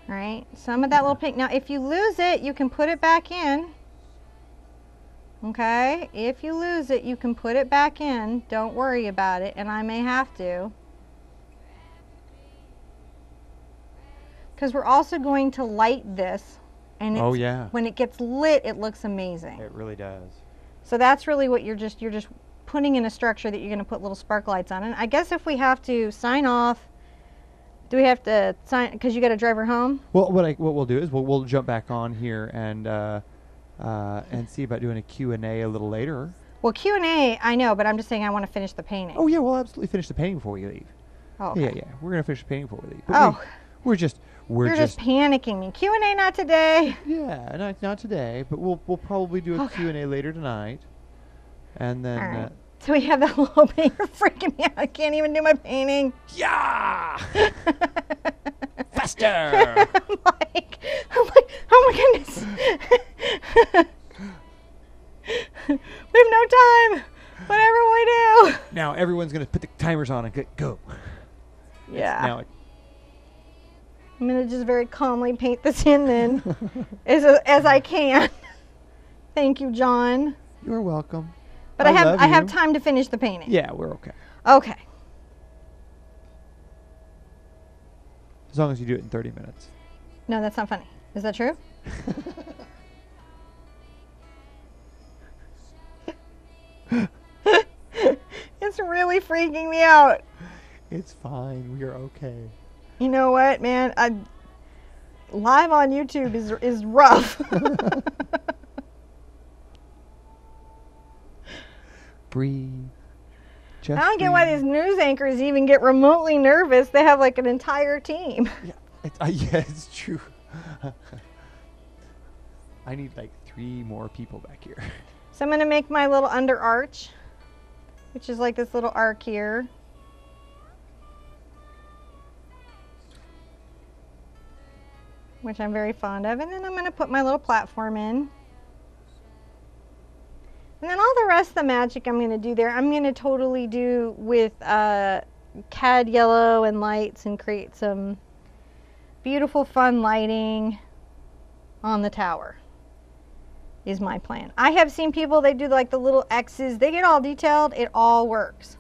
All right, some of that little pink. Now, if you lose it, you can put it back in. Okay, if you lose it, you can put it back in. Don't worry about it, and I may have to. Because we're also going to light this. And Oh, yeah. when it gets lit, it looks amazing. It really does. So that's really what you're just putting in a structure that you're going to put little spark lights on. And I guess if we have to sign off, do we have to sign because you got to drive her home? Well, what we'll do is we'll jump back on here and see about doing a Q&A a little later. Well, Q&A, I know, but I'm just saying I want to finish the painting. Oh yeah, we'll absolutely finish the painting before we leave. Oh, okay. Yeah, we're gonna finish the painting before we leave. But Oh. we're just You're just panicking me. Q&A not today. yeah, not today, but we'll probably do a Okay. Q&A later tonight, and then All right. So we have that little paint. You're freaking me out. I can't even do my painting. yeah, faster. I'm like, oh my goodness. We have no time. Whatever we do. Now everyone's gonna put the timers on and go. Yeah. Now I'm going to just very calmly paint this in then as I can. Thank you, John. you're welcome. But love I have you. time to finish the painting. Yeah, we're okay. Okay. As long as you do it in 30 minutes. No, that's not funny. Is that true? It's really freaking me out. It's fine. We are okay. You know what, man? Live on YouTube is rough. Breathe. Just I don't get why breathe. these news anchors even get remotely nervous. They have like an entire team. Yeah, it's true. I need like 3 more people back here. So I'm going to make my little under arch, which is like this little arc here. Which I'm very fond of. And then I'm going to put my little platform in. And then all the rest of the magic I'm going to do there, I'm going to totally do with CAD yellow and lights and create some beautiful fun lighting on the tower is my plan. I have seen people, they do like the little X's, they get all detailed, it all works.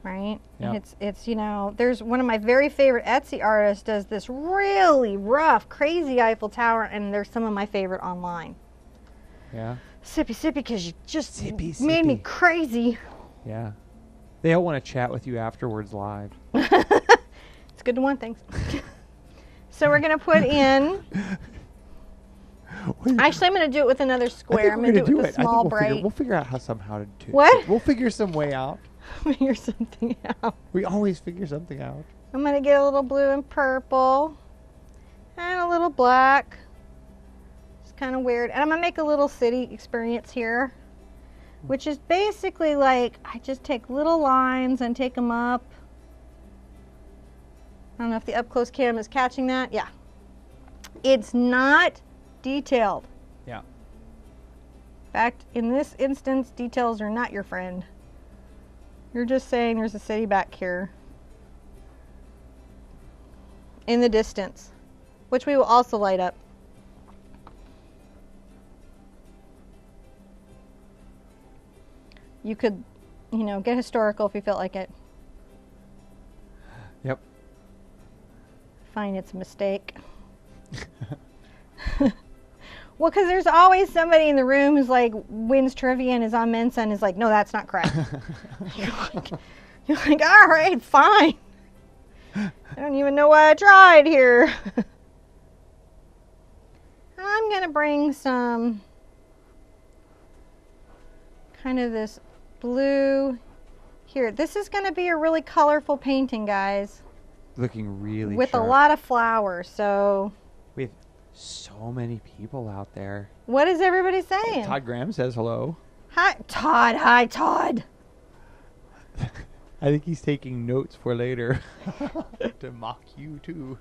Right? Yep. It's you know, there's one of my very favorite Etsy artists does this really rough, crazy Eiffel Tower, and there's some of my favorite online. Yeah. Sippy, because you just Sippy, made me sippy. crazy. Yeah. They all want to chat with you afterwards live. It's good to want things. So we're going to put in, actually I'm going to do it with another square. I'm going to do it with a small bright. We'll figure out how to do it. What? We'll figure some way out. Figure something out. We always figure something out. I'm going to get a little blue and purple and a little black. It's kind of weird. And I'm going to make a little city experience here, which is basically like I just take little lines and take them up. I don't know if the up close cam is catching that. Yeah. It's not detailed. Yeah. In fact, in this instance, details are not your friend. You're just saying there's a city back here in the distance, which we will also light up. You could, you know, get historical if you felt like it. Yep. Fine, it's a mistake. Well, because there's always somebody in the room who's like wins trivia and is on Mensa and is like, no, that's not correct. You're like, all right, fine. I don't even know why I tried here. I'm going to bring some kind of this blue here. This is going to be a really colorful painting, guys. looking really with sharp. a lot of flowers. So We have so many people out there. what is everybody saying? Todd Graham says hello. Hi, Todd. Hi, Todd. I think he's taking notes for later to mock you too.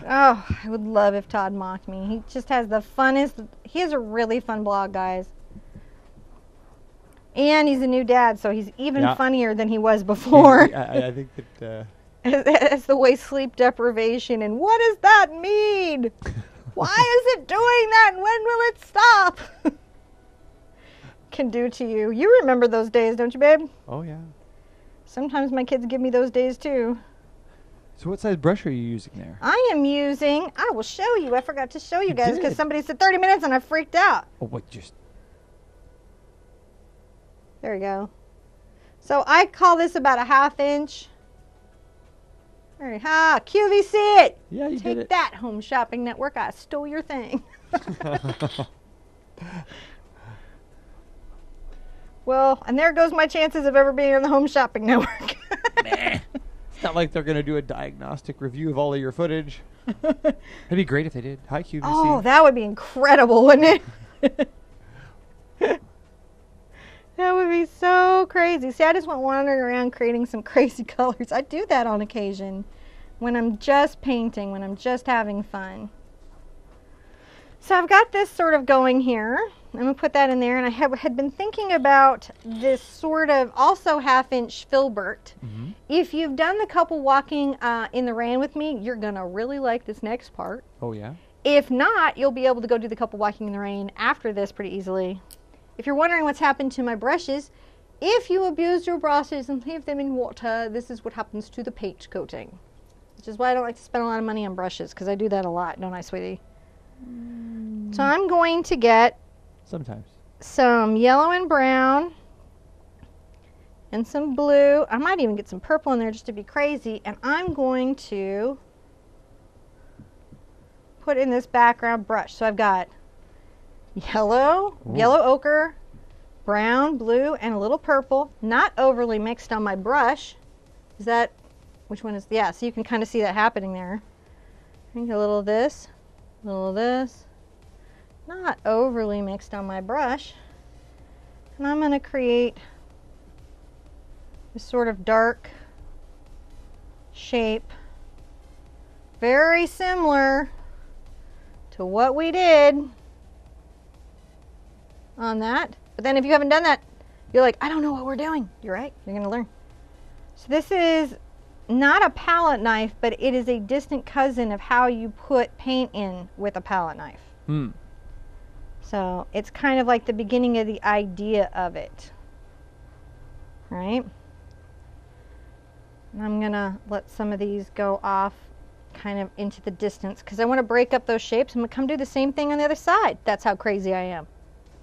Oh, I would love if Todd mocked me. He just has the funnest. He has a really fun blog, guys. And he's a new dad, so he's even funnier than he was before. I think that... It's the way sleep deprivation and what does that mean? Why is it doing that and when will it stop? Can do to you. You remember those days, don't you, babe? Oh, yeah. Sometimes my kids give me those days, too. So what size brush are you using there? I am using... I will show you. I forgot to show you guys because did. somebody said 30 minutes and I freaked out. Oh, what, just... There we go. So I call this about a 1/2 inch. Very high. QVC it. Yeah, you did Take it. that, Home Shopping Network. I stole your thing. Well, and there goes my chances of ever being on the Home Shopping Network. Nah. It's not like they're going to do a diagnostic review of all of your footage. It'd be great if they did. Hi, QVC. Oh, that would be incredible, wouldn't it? That would be so crazy. See, I just went wandering around creating some crazy colors. I do that on occasion when I'm just painting, when I'm just having fun. So I've got this sort of going here. I'm going to put that in there. And I had been thinking about this sort of also 1/2 inch Filbert. Mm-hmm. If you've done the couple walking in the rain with me, you're going to really like this next part. Oh, yeah? If not, you'll be able to go do the couple walking in the rain after this pretty easily. If you're wondering what's happened to my brushes, if you abuse your brushes and leave them in water, this is what happens to the paint coating. Which is why I don't like to spend a lot of money on brushes, because I do that a lot, don't I, sweetie? So I'm going to get Sometimes. some yellow and brown and some blue. I might even get some purple in there just to be crazy. And I'm going to put in this background brush. So I've got yellow, yellow ochre, brown, blue, and a little purple. Not overly mixed on my brush. Is that, which one is, yeah, so you can kind of see that happening there. I think a little of this, a little of this. Not overly mixed on my brush. And I'm going to create this sort of dark shape. Very similar to what we did on that. But then if you haven't done that, you're like, I don't know what we're doing. You're right. You're going to learn. So this is not a palette knife, but it is a distant cousin of how you put paint in with a palette knife. Hmm. So it's kind of like the beginning of the idea of it. Right? And I'm going to let some of these go off kind of into the distance because I want to break up those shapes. I'm going to come do the same thing on the other side. That's how crazy I am.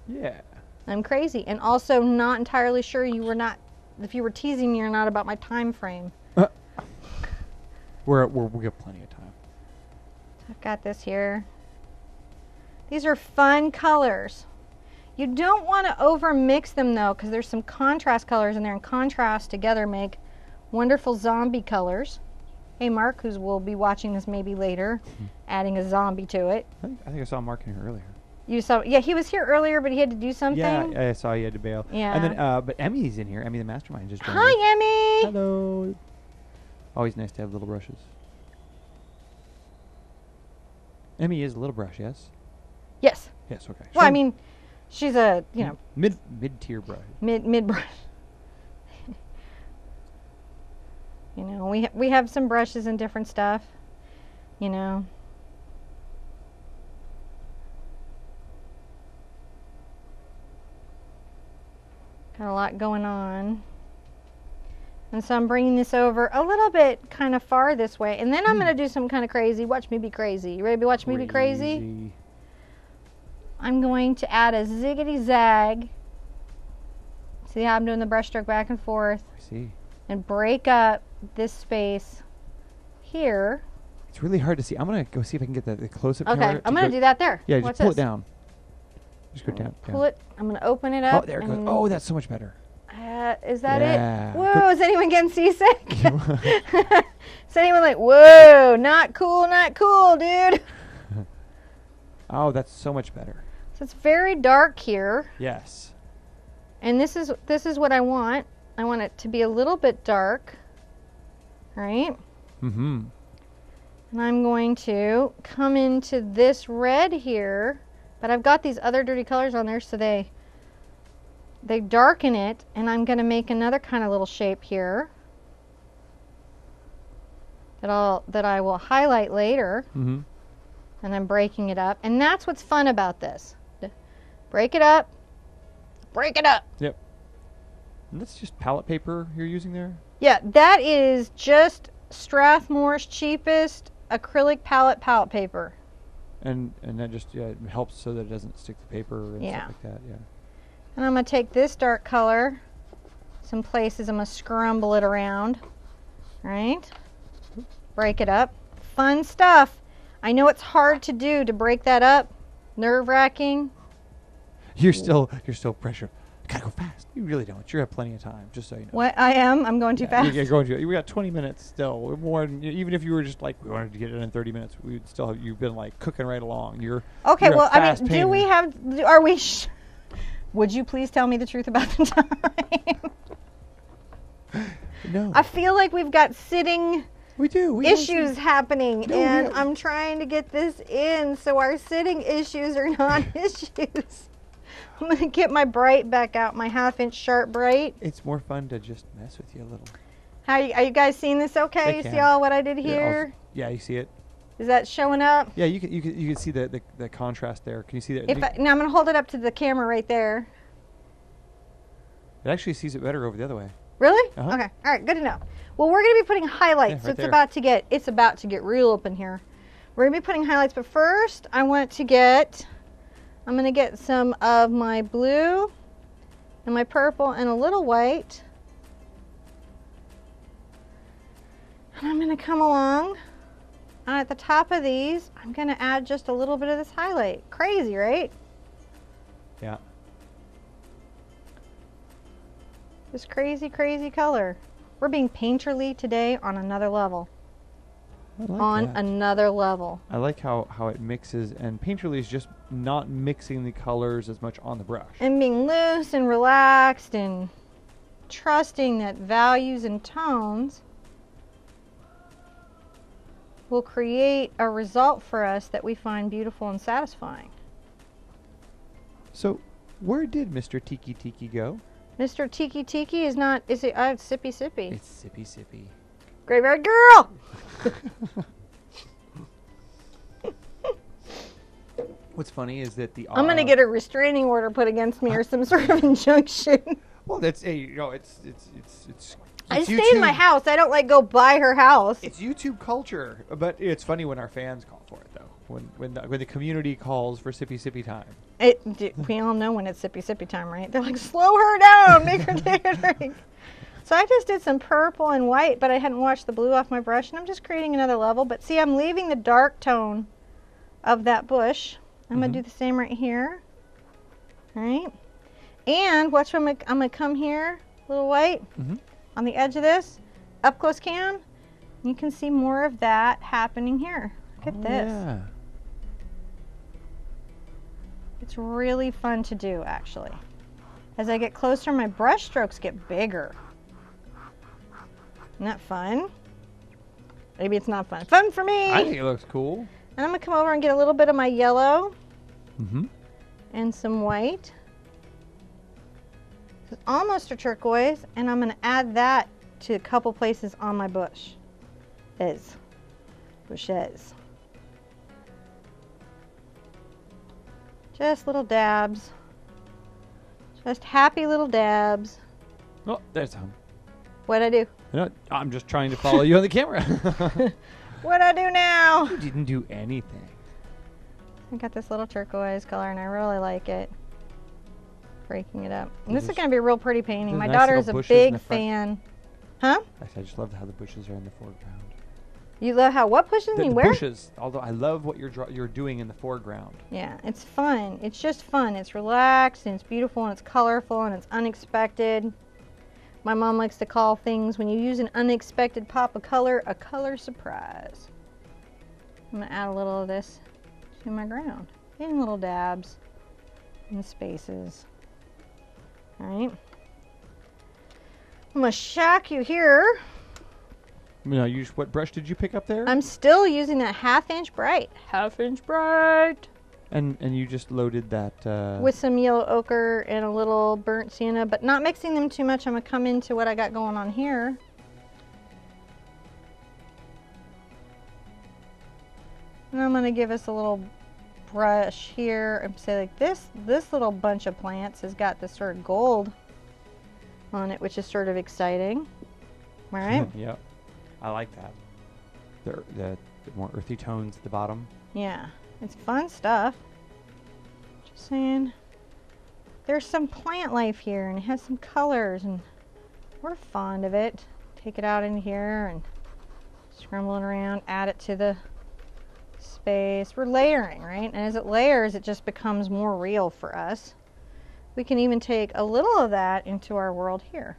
Yeah. I'm crazy. And also not entirely sure you were not, if you were teasing me or not about my time frame. We have plenty of time. I've got this here. These are fun colors. You don't want to over mix them though because there's some contrast colors in there, and contrast together make wonderful zombie colors. Hey Mark, who will be watching this maybe later, adding a zombie to it. I think I saw Mark in here earlier. You saw, yeah, he was here earlier, but he had to do something. Yeah, I saw he had to bail. Yeah. And then, but Emmy's in here. Emmy the Mastermind just joined us. Hi, Emmy. Hello. Always nice to have little brushes. Emmy is a little brush, yes? Yes. Yes, okay. Well, I mean, she's a, you know, mid-tier brush. mid brush. You know, we have some brushes and different stuff, you know. Got a lot going on. And so I'm bringing this over a little bit kind of far this way. And then I'm going to do some kind of crazy. Watch me be crazy. You ready to watch me be crazy? I'm going to add a ziggity zag. See how I'm doing the brush stroke back and forth? I see. And break up this space here. It's really hard to see. I'm going to go see if I can get the close-up Okay, camera. I'm going to do that there. Yeah, Watch just pull this. it down. Just go down. Pull it. I'm going to open it up. Oh, there it goes. Oh, that's so much better. is that Yeah. it? Whoa, is anyone getting seasick? Is anyone like, whoa, not cool, dude? Oh, that's so much better. So it's very dark here. Yes. And this is what I want. I want it to be a little bit dark. Right? Mm-hmm. And I'm going to come into this red here, but I've got these other dirty colors on there, so they darken it, and I'm going to make another kind of little shape here that I will highlight later. Mm-hmm. And I'm breaking it up. And that's what's fun about this. Break it up. Break it up. Yep. And that's just palette paper you're using there? Yeah, that is just Strathmore's cheapest acrylic palette paper. And that just it helps so that it doesn't stick to paper and stuff like that, yeah. And I'm going to take this dark color, some places I'm going to scrumble it around, right? Break it up. Fun stuff. I know it's hard to do, to break that up. Nerve-wracking. You're still pressured. Gotta go fast. You really don't. You have plenty of time, just so you know. What? I am? I'm going too fast? You're going too. We got 20 minutes still. More than, even if you were just like, we wanted to get it in 30 minutes, we'd still have, you've been like cooking right along. Okay, you're well, I mean, painter. do we have, are we, would you please tell me the truth about the time? No. I feel like we've got sitting We do. issues happening, No, and we- I'm trying to get this in so our sitting issues are not issues. I'm going to get my bright back out, my 1/2-inch sharp bright. It's more fun to just mess with you a little. Are you guys seeing this okay? I You can. see all what I did here? Yeah, you see it. Is that showing up? Yeah, you can see the contrast there. Can you see that? Now I'm going to hold it up to the camera right there. It actually sees it better over the other way. Really? Uh-huh. Okay. All right. Good enough. Well, we're going to be putting highlights. Yeah, So right it's there. about to get real up in here. We're going to be putting highlights, but first I'm going to get some of my blue and my purple and a little white. And I'm going to come along, and at the top of these, I'm going to add just a little bit of this highlight. Crazy, right? Yeah. This crazy, crazy color. We're being painterly today on another level. I like On that. another level. I like how it mixes, and painterly is just not mixing the colors as much on the brush. And being loose and relaxed and trusting that values and tones will create a result for us that we find beautiful and satisfying. So, where did Mr. Tiki Tiki go? Mr. Tiki Tiki is not, is it, it's Sippy Sippy. It's Sippy Sippy. Graveyard Girl! What's funny is that the I'm going to get a restraining order put against me or some sort of injunction. well, that's it's I stay YouTube. in my house. I don't like go by her house. It's YouTube culture, but it's funny when our fans call for it, though. When the community calls for Sippy Sippy time. We all know when it's Sippy Sippy time, right? They're like, slow her down, make her take a drink. So I just did some purple and white, but I hadn't washed the blue off my brush, and I'm just creating another level. But see, I'm leaving the dark tone of that bush. I'm going to do the same right here. All right? And watch, I'm going to come here, little white, on the edge of this, up close cam. You can see more of that happening here. Look at this. Yeah. It's really fun to do, actually. As I get closer, my brush strokes get bigger. Isn't that fun? Maybe it's not fun. Fun for me! I think it looks cool. And I'm going to come over and get a little bit of my yellow Mm-hmm. and some white. It's almost a turquoise, and I'm going to add that to a couple places on my bush. Bushes. Just little dabs. Just happy little dabs. Oh, there's some. What'd I do? No, I'm just trying to follow you on the camera. What'd I do now? You didn't do anything. I got this little turquoise color, and I really like it. Breaking it up. And this is There's- going to be a real pretty painting. there's My nice daughter little is a bushes in big the front. fan. Huh? Actually, I just love how the bushes are in the foreground. You love how what pushes The me? Where? bushes, although I love what you're doing in the foreground. Yeah, it's fun. It's just fun. It's relaxed, and it's beautiful, and it's colorful, and it's unexpected. My mom likes to call things when you use an unexpected pop of color, a color surprise. I'm gonna add a little of this to my ground. In little dabs in the spaces. All right. I'm gonna shock you here. No, what brush did you pick up there? I'm still using that 1/2 inch bright. 1/2 inch bright. And you just loaded that with some yellow ochre and a little burnt sienna, but not mixing them too much. I'm gonna come into what I got going on here. And I'm gonna give us a little brush here and say like this little bunch of plants has got this sort of gold on it, which is sort of exciting. All right. Yep. I like that. The more earthy tones at the bottom. Yeah, it's fun stuff. Just saying. There's some plant life here and it has some colors and we're fond of it. Take it out in here and scramble it around, add it to the space. We're layering, right? And as it layers, it just becomes more real for us. We can even take a little of that into our world here.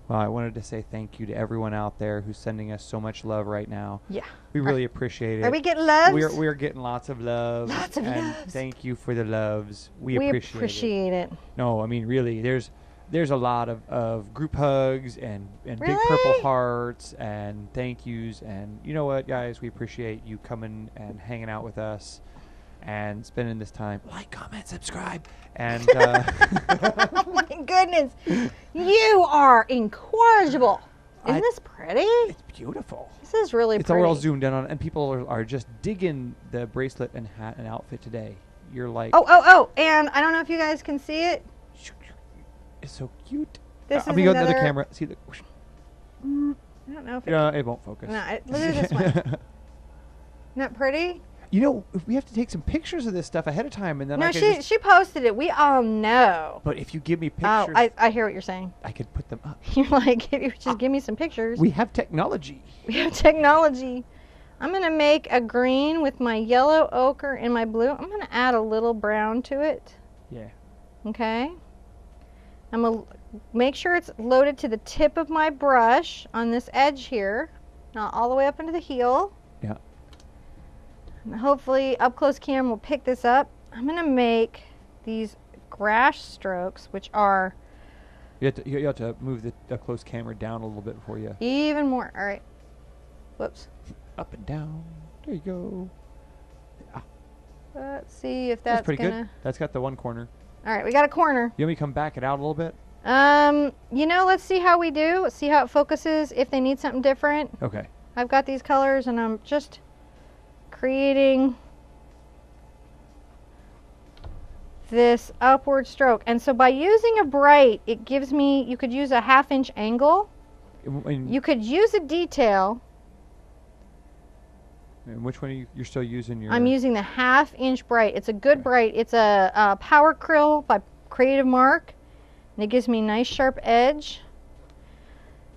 Well, I wanted to say thank you to everyone out there who's sending us so much love right now. Yeah. We really appreciate it. Are we getting loves? We're getting lots of love. Lots of loves. Thank you for the loves. We appreciate it. No, I mean, really, there's a lot of group hugs and Really? big purple hearts and thank yous. And you know what, guys? We appreciate you coming and hanging out with us and spending this time. Like, comment, subscribe. And oh my goodness, you are incorrigible. Isn't this pretty? It's beautiful. This is really it's pretty. all real zoomed in on, and people are just digging the bracelet and hat and outfit today. You're like, oh, and I don't know if you guys can see it. It's so cute. This is let me go to another the camera. See the. I don't know if it won't focus. No, look at this one. Isn't that pretty? You know, we have to take some pictures of this stuff ahead of time, and then no, she posted it. We all know. But if you give me pictures, I hear what you're saying. I could put them up. You're like, if you just give me some pictures. We have technology. We have technology. I'm gonna make a green with my yellow ochre and my blue. I'm gonna add a little brown to it. Yeah. Okay. I'm gonna make sure it's loaded to the tip of my brush on this edge here, not all the way up into the heel. Yeah. And hopefully up close cam will pick this up. I'm gonna make these grass strokes, which are You have to move the close camera down a little bit for you. even more. All right. Whoops. Up and down. There you go. Ah. Let's see if that's pretty gonna. good. That's got the one corner. All right, we got a corner. You want me to come back it out a little bit? You know, let's see how we do. Let's see how it focuses. If they need something different. Okay. I've got these colors, and I'm just creating this upward stroke. And so by using a bright, it gives me, you could use a 1/2 inch angle. You could use a detail. And which one you're still using your... I'm using the 1/2 inch bright. It's a good bright. It's a Power Krill by Creative Mark. And it gives me a nice sharp edge.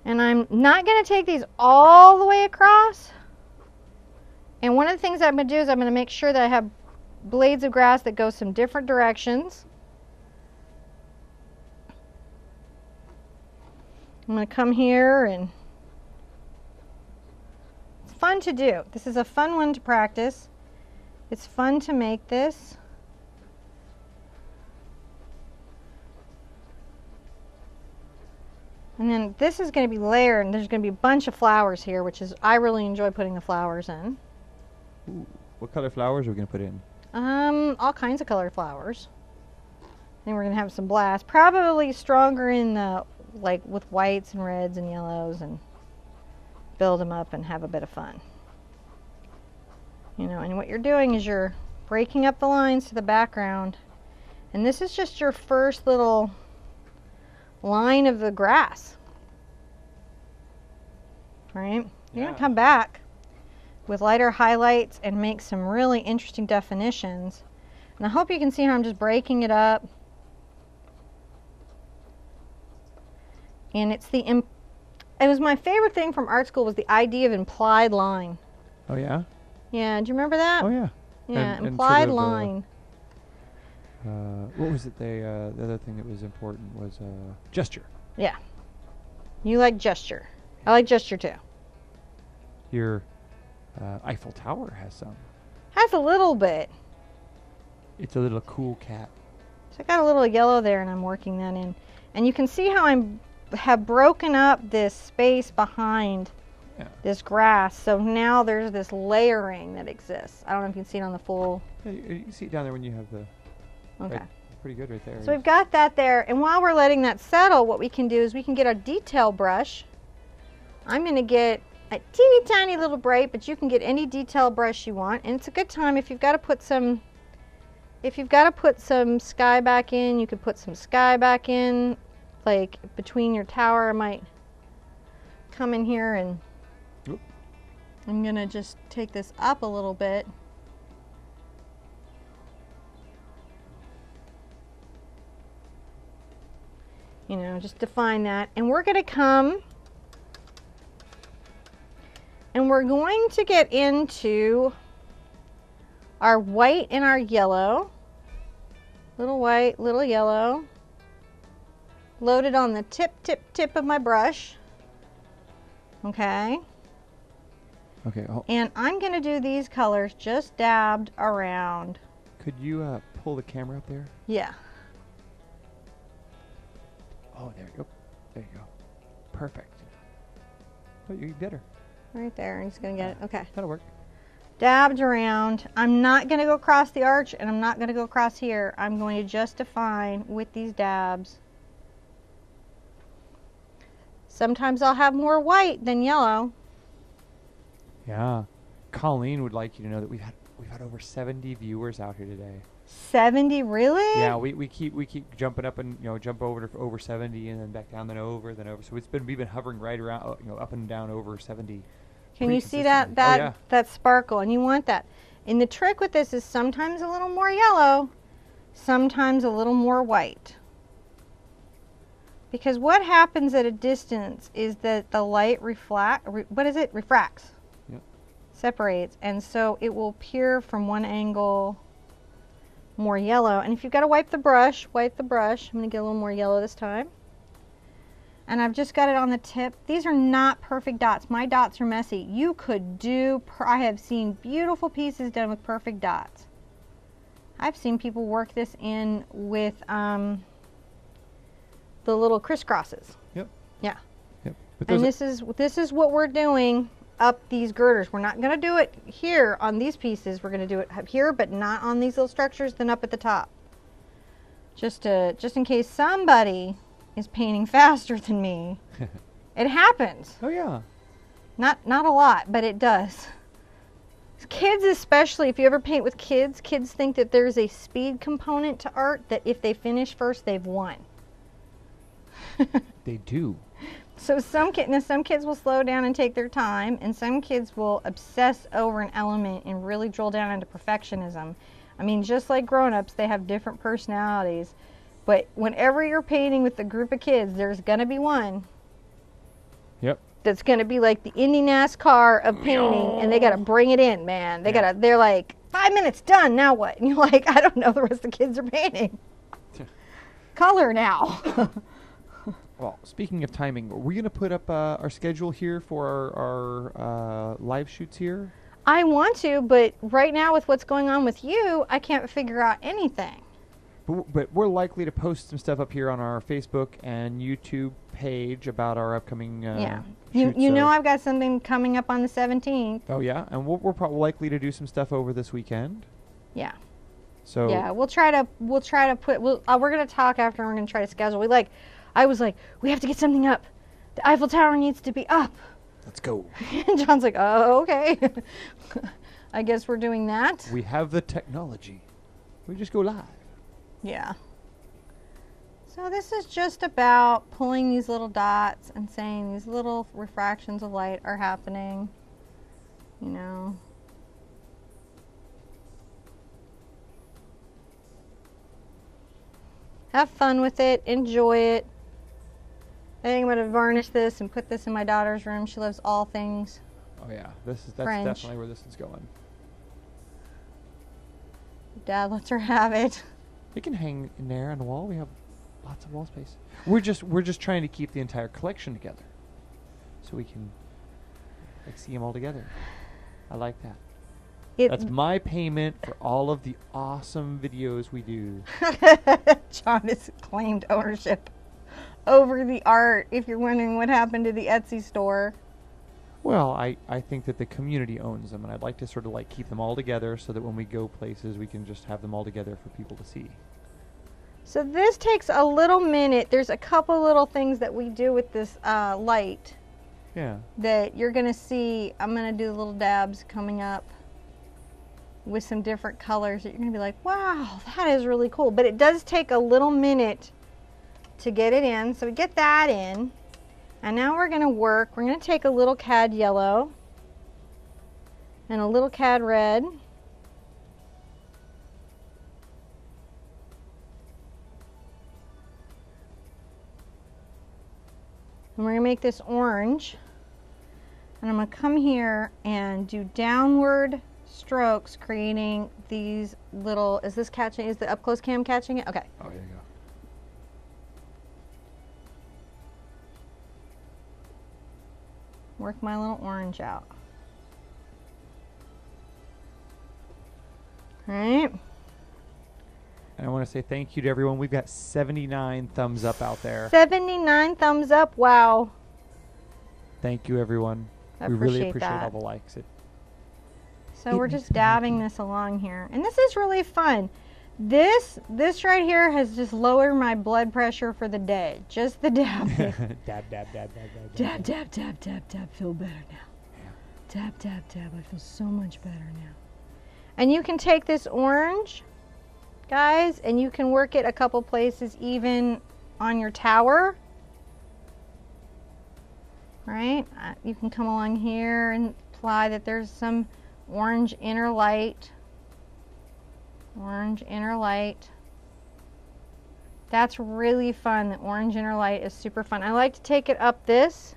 And I'm not going to take these all the way across. And one of the things I'm going to do is I'm going to make sure that I have blades of grass that go some different directions. I'm going to come here, and it's fun to do. This is a fun one to practice. It's fun to make this. And then this is going to be layered, and there's going to be a bunch of flowers here, which is, I really enjoy putting the flowers in. Ooh, what color flowers are we going to put in? All kinds of colored flowers. I think we're going to have some blast. Probably stronger in the, like with whites and reds and yellows, and build them up and have a bit of fun. You know, and what you're doing is you're breaking up the lines to the background. And this is just your first little line of the grass. Right? You're going to come back with lighter highlights and make some really interesting definitions. And I hope you can see how I'm just breaking it up. And it's it was my favorite thing from art school was the idea of implied line. Oh, yeah? Yeah, do you remember that? Oh, yeah. Yeah, And implied sort of, line. What was it? The other thing that was important was gesture. Yeah. You like gesture. I like gesture too. Your Eiffel Tower has some. Has a little bit. It's a little cool cat. So I got a little yellow there and I'm working that in. And you can see how I have broken up this space behind this grass. So now there's this layering that exists. I don't know if you can see it on the full. Yeah, you can see it down there when you have the. Okay. Right, pretty good right there. So we've got that there. And while we're letting that settle, what we can do is we can get our detail brush. I'm going to get a teeny tiny little bright, but you can get any detail brush you want. And it's a good time if you've got to put some. If you've got to put some sky back in, you could put some sky back in, like between your tower. I might come in here and I'm gonna just take this up a little bit. You know, just define that. And we're gonna come and we're going to get into our white and our yellow. Little white, little yellow. Loaded on the tip of my brush. Okay. Okay. And I'm going to do these colors just dabbed around. Could you pull the camera up there? Yeah. Oh, there you go. There you go. Perfect. Oh, you get her. Right there. I'm just going to get it. Okay. That'll work. Dabbed around. I'm not going to go across the arch and I'm not going to go across here. I'm going to just define with these dabs. Sometimes I'll have more white than yellow. Yeah. Colleen would like you to know that we've had over 70 viewers out here today. 70, really? Yeah, we keep jumping up and jump over to over 70 and then back down, then over. So we've been hovering right around up and down over 70. Can you see that sparkle? And you want that. And the trick with this is sometimes a little more yellow, sometimes a little more white. Because what happens at a distance is that the light refracts. Yep. Separates. And so it will appear from one angle more yellow. And if you've got to wipe the brush. I'm going to get a little more yellow this time. And I've just got it on the tip. These are not perfect dots. My dots are messy. You could do, I have seen beautiful pieces done with perfect dots. I've seen people work this in with the little crisscrosses. Yep. Yeah. Yep. And this is what we're doing up these girders. We're not going to do it here on these pieces. We're going to do it up here, but not on these little structures, then up at the top. Just in case somebody is painting faster than me. It happens. Oh yeah. Not a lot, but it does. Kids especially, if you ever paint with kids think that there's a speed component to art, that if they finish first, they've won. They do. So some kids will slow down and take their time, and some kids will obsess over an element and really drill down into perfectionism. I mean, just like grown-ups, they have different personalities. But whenever you're painting with a group of kids, there's going to be one. Yep. That's going to be like the Indy NASCAR of painting, and they got to bring it in, man. They're like, 5 minutes, done, now what? And you're like, I don't know, the rest of the kids are painting. Color now. Well, speaking of timing, are we going to put up our schedule here for our live shoots here? I want to, but right now with what's going on with you, I can't figure out anything. But we're likely to post some stuff up here on our Facebook and YouTube page about our upcoming shoots, you know I've got something coming up on the 17th. Oh yeah, and we're probably likely to do some stuff over this weekend. Yeah. So yeah, we're gonna talk after. We're gonna try to schedule. I was like, we have to get something up. The Eiffel Tower needs to be up. Let's go. And John's like, oh, okay. I guess we're doing that. We have the technology. We just go live. Yeah. So this is just about pulling these little dots and saying these little refractions of light are happening. You know. Have fun with it. Enjoy it. I think I'm going to varnish this and put this in my daughter's room. She loves all things. Oh yeah, that's French. definitely where this is going. Dad lets her have it. It can hang in there on the wall. We have lots of wall space. We're just trying to keep the entire collection together, so we can like see them all together. I like that. That's my payment for all of the awesome videos we do. John has claimed ownership over the art, if you're wondering what happened to the Etsy store. Well, I think that the community owns them, and I'd like to sort of like keep them all together so that when we go places, we can just have them all together for people to see. So this takes a little minute. There's a couple little things that we do with this light. Yeah. That you're going to see. I'm going to do little dabs coming up with some different colors that you're going to be like, wow, that is really cool. But it does take a little minute to get it in. So we get that in. And now we're going to work. We're going to take a little cad yellow and a little cad red. And we're going to make this orange. And I'm going to come here and do downward strokes, creating these little, is this catching, is the up close cam catching it? Okay. Oh, there you go. Work my little orange out. All right. And I want to say thank you to everyone. We've got 79 thumbs up out there. 79 thumbs up. Wow. Thank you, everyone. I we really appreciate appreciate that. all the likes. So we're just dabbing this along here. And this is really fun. This right here has just lowered my blood pressure for the day. Just the dabbing. Dab, dab, dab, dab, dab, Dab, dab, dab, dab, dab. Feel better now. Yeah. Dab, dab, dab. I feel so much better now. And you can take this orange, guys, and you can work it a couple places even on your tower. Right? You can come along here and apply that there's some orange inner light. Orange inner light. That's really fun. The orange inner light is super fun. I like to take it up this.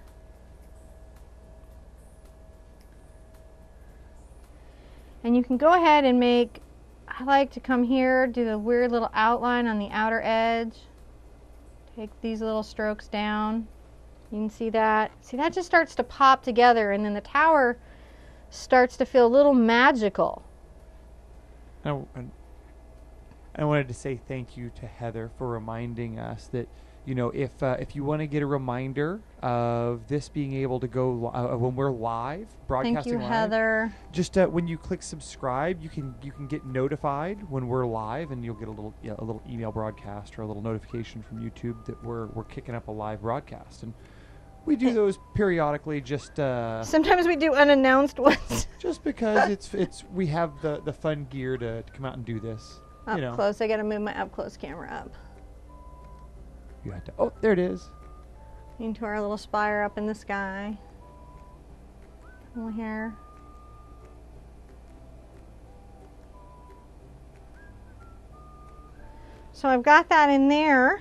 And you can go ahead and make, I like to come here, do the weird little outline on the outer edge. Take these little strokes down. You can see that. See, that just starts to pop together, and then the tower starts to feel a little magical. I wanted to say thank you to Heather for reminding us that, you know, if you want to get a reminder of this being able to go when we're live, broadcasting live. Thank you, Heather. Just when you click subscribe, you can get notified when we're live, and you'll get a little email broadcast or a little notification from YouTube that we're kicking up a live broadcast. And we do those periodically. Just sometimes we do unannounced ones. Just because we have the fun gear to come out and do this. Up close. I got to move my up close camera up. You have to. Oh, there it is. Into our little spire up in the sky. Over here. So I've got that in there.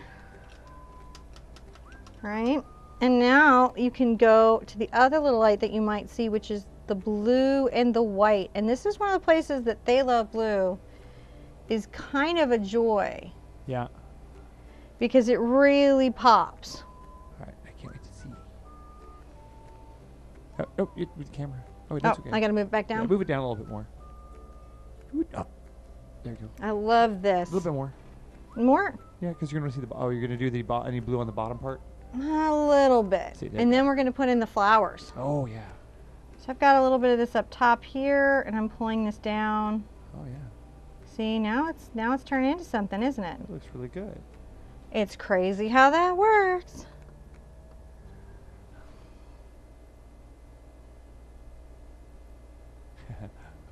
Right? And now you can go to the other little light that you might see, which is the blue and the white. And this is one of the places that they love blue. Is kind of a joy. Yeah. Because it really pops. All right, I can't wait to see. Oh, with the camera. Oh, that's okay. I got to move it back down? Yeah, move it down a little bit more. Oh, there you go. I love this. A little bit more. More? Yeah, because you're going to see you're going to do any blue on the bottom part? A little bit. See, and then we're going to put in the flowers. Oh, yeah. So I've got a little bit of this up top here, and I'm pulling this down. Oh, yeah. See, now it's turning into something, isn't it? It looks really good. It's crazy how that works.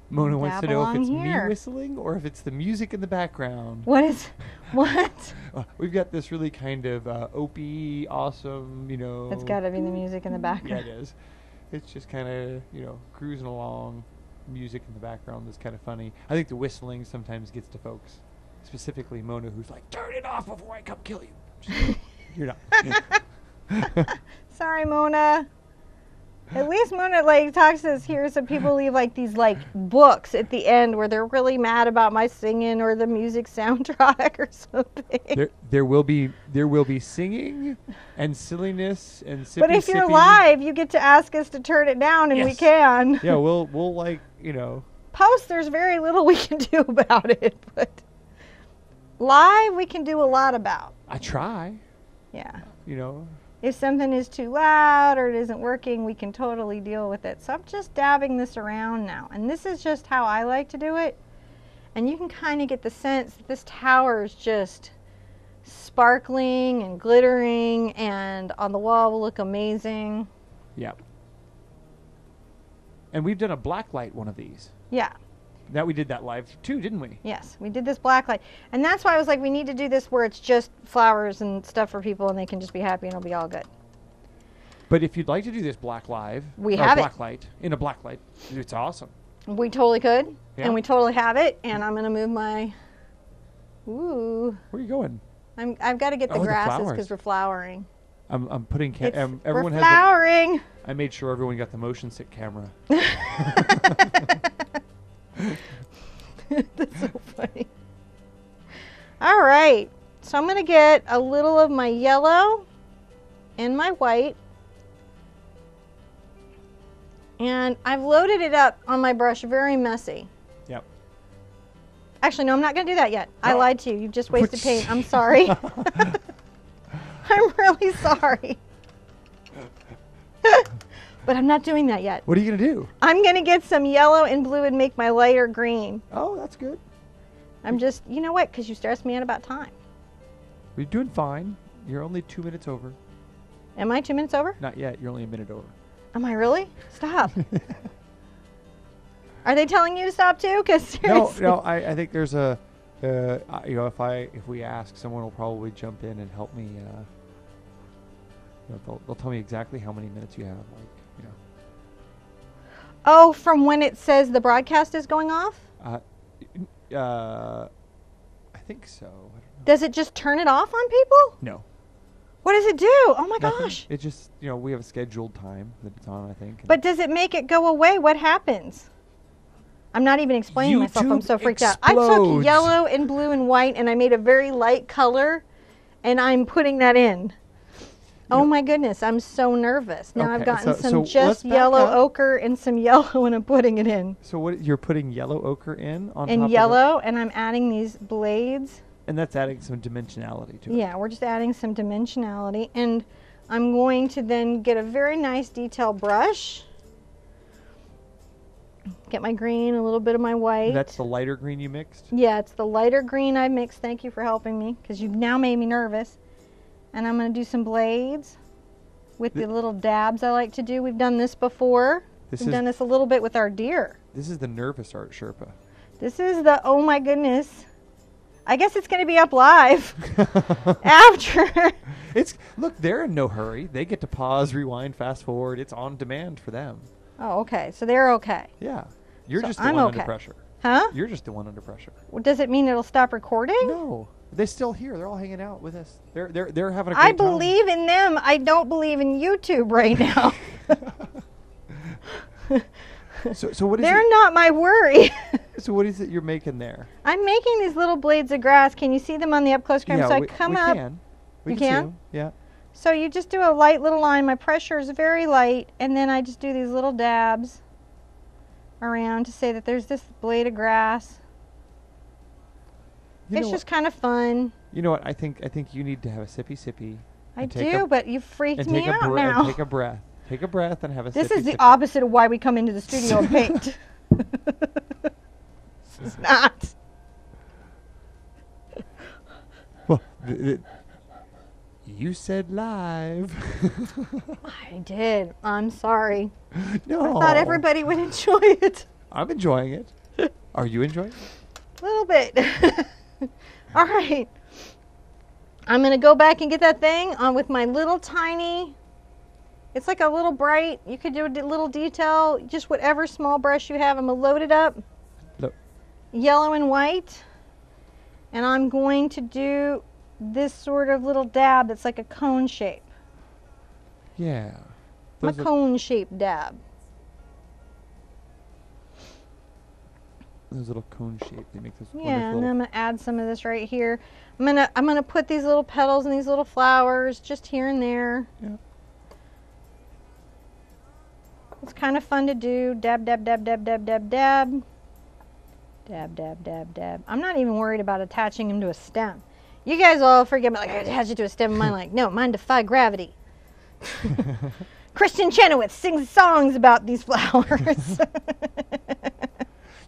Mona wants to know if it's here. me whistling or if it's the music in the background. What? We've got this really kind of opie, awesome, It's got to be the music in the background. Yeah, it is. It's just kind of, cruising along. Music in the background that's kind of funny. I think the whistling sometimes gets to folks, specifically Mona, who's like, "Turn it off before I come kill you." You're not. Sorry, Mona. At least Mona like talks to us here. Some people leave like these like books at the end where they're really mad about my singing or the music soundtrack or something. There will be singing and silliness and sippy. But if you're live, you get to ask us to turn it down, and we can. Yeah, we'll like Post, there's very little we can do about it, but live we can do a lot about. I try. Yeah. If something is too loud or it isn't working, we can totally deal with it. So I'm just dabbing this around now. And this is just how I like to do it. And you can kind of get the sense that this tower is just sparkling and glittering, and on the wall will look amazing. Yep. And we've done a black light one of these. Yeah. That we did that live too, didn't we? Yes, we did this black light. And that's why I was like, we need to do this where it's just flowers and stuff for people and they can just be happy and it'll be all good. But if you'd like to do this black live, we have black light, in a black light, it's awesome. We totally could. Yeah. And we totally have it. And I'm going to move my... Ooh. Where are you going? I've got to get the grasses flowers. because we're flowering. I'm putting... everyone we're flowering. I made sure everyone got the motion sick camera. That's so funny. All right. So I'm going to get a little of my yellow and my white. And I've loaded it up on my brush very messy. Yep. Actually, no, I'm not going to do that yet. No. I lied to you. You've just wasted paint. I'm sorry. I'm really sorry. But I'm not doing that yet. What are you going to do? I'm going to get some yellow and blue and make my lighter green. Oh, that's good. I'm just, you know what? Because you stressed me out about time. We're doing fine. You're only 2 minutes over. Am I 2 minutes over? Not yet. You're only a minute over. Am I really? Stop. Are they telling you to stop too? Because seriously. No. I think there's a, if we ask, someone will probably jump in and help me. They'll tell me exactly how many minutes you have. Oh, from when it says the broadcast is going off? I think so. I don't know. Does it just turn it off on people? No. What does it do? Oh my gosh. It just, we have a scheduled time that it's on, I think. But does it make it go away? What happens? I'm not even explaining myself. I'm so freaked out. I took yellow and blue and white and I made a very light color and I'm putting that in. Oh my goodness, I'm so nervous. Now I've gotten some just yellow ochre and some yellow and I'm putting it in. So what, you're putting yellow ochre in on top of yellow, and I'm adding these blades. And that's adding some dimensionality to it. Yeah, we're just adding some dimensionality. And I'm going to then get a very nice detail brush. Get my green, a little bit of my white. And that's the lighter green you mixed? Yeah, it's the lighter green I mixed. Thank you for helping me, because you've now made me nervous. And I'm going to do some blades with the little dabs I like to do. We've done this before. We've done this a little bit with our deer. This is the nervous art Sherpa. This is the, oh my goodness. I guess it's going to be up live after. Look, they're in no hurry. They get to pause, rewind, fast forward. It's on demand for them. Oh, okay. So they're okay. Yeah. You're just the one under pressure. Huh? You're just the one under pressure. Well, does it mean it'll stop recording? No. They're still here. They're all hanging out with us. They're having a great time. I believe in them. I don't believe in YouTube right now. So what is They're not my worry. So what is it you're making there? I'm making these little blades of grass. Can you see them on the up close camera? Yeah, so I come up. We can see them. Yeah. So you just do a light little line. My pressure is very light, and then I just do these little dabs around to say that there's this blade of grass. It's just kind of fun. You know what? I think you need to have a sippy. I do, but you freaked me out now. And take a breath. Take a breath and have a sippy. This is the opposite of why we come into the studio and paint. It's not. Well, you said live. I did. I'm sorry. No. I thought everybody would enjoy it. I'm enjoying it. Are you enjoying it? A little bit. All right. I'm going to go back and get that thing on with my little tiny, it's like a little bright, you could do a little detail, just whatever small brush you have. I'm going to load it up. Look. Yellow and white. And I'm going to do this sort of little dab that's like a cone shape. Yeah. a cone-shaped dab. Those little cone shape, they make this Yeah, wonderful. and then I'm gonna add some of this right here. I'm gonna put these little petals and these little flowers just here and there. Yeah. It's kind of fun to do. Dab, dab, dab, dab, dab, dab, dab. Dab, dab, dab, dab. I'm not even worried about attaching them to a stem. You guys all forget about, like, I attach it to a stem. Mine like, no, mine defy gravity. Christian Chenoweth sings songs about these flowers.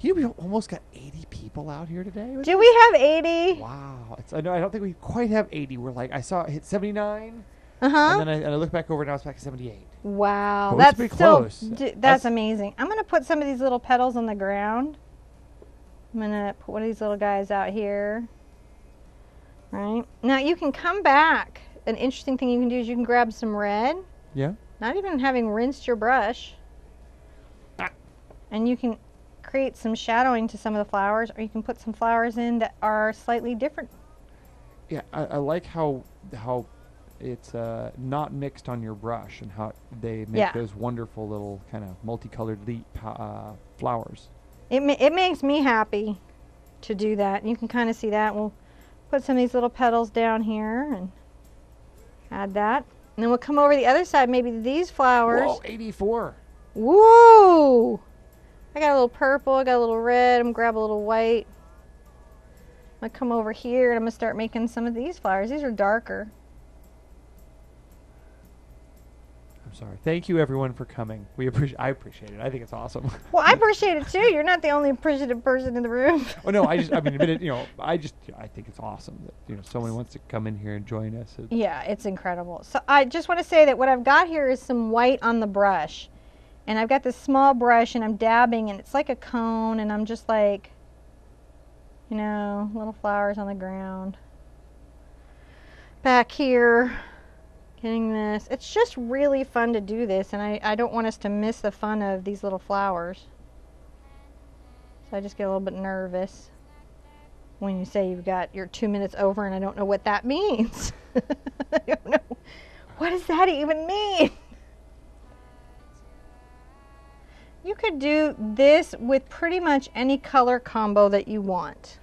You know, we almost got 80 people out here today. Do we have 80? Wow. I don't think we quite have 80. We're like, I saw it hit 79. Uh-huh. And then I look back over, now it's back at 78. Wow. Oh, that's pretty still, close. that's amazing. I'm going to put some of these little petals on the ground. I'm going to put one of these little guys out here. Right. Now you can come back. An interesting thing you can do is you can grab some red. Yeah. Not even having rinsed your brush. And you can create some shadowing to some of the flowers, or you can put some flowers in that are slightly different. Yeah, I like how it's not mixed on your brush and how they make those wonderful little kind of multicolored flowers. It makes me happy to do that. And you can kind of see that. We'll put some of these little petals down here and add that. And then we'll come over the other side, maybe these flowers. Whoa, 84. Woo! I got a little purple, I got a little red, I'm gonna grab a little white. I'm gonna come over here and I'm gonna start making some of these flowers. These are darker. I'm sorry. Thank you everyone for coming. I appreciate it. I think it's awesome. Well, I appreciate it too. You're not the only appreciative person in the room. Oh no, I think it's awesome that someone wants to come in here and join us. Yeah, it's incredible. So I just want to say that what I've got here is some white on the brush. And I've got this small brush and I'm dabbing and it's like a cone and I'm just like, little flowers on the ground. Back here, getting this. It's just really fun to do this, and I don't want us to miss the fun of these little flowers. So I just get a little bit nervous when you say you're 2 minutes over and I don't know what that means. I don't know. What does that even mean? You could do this with pretty much any color combo that you want.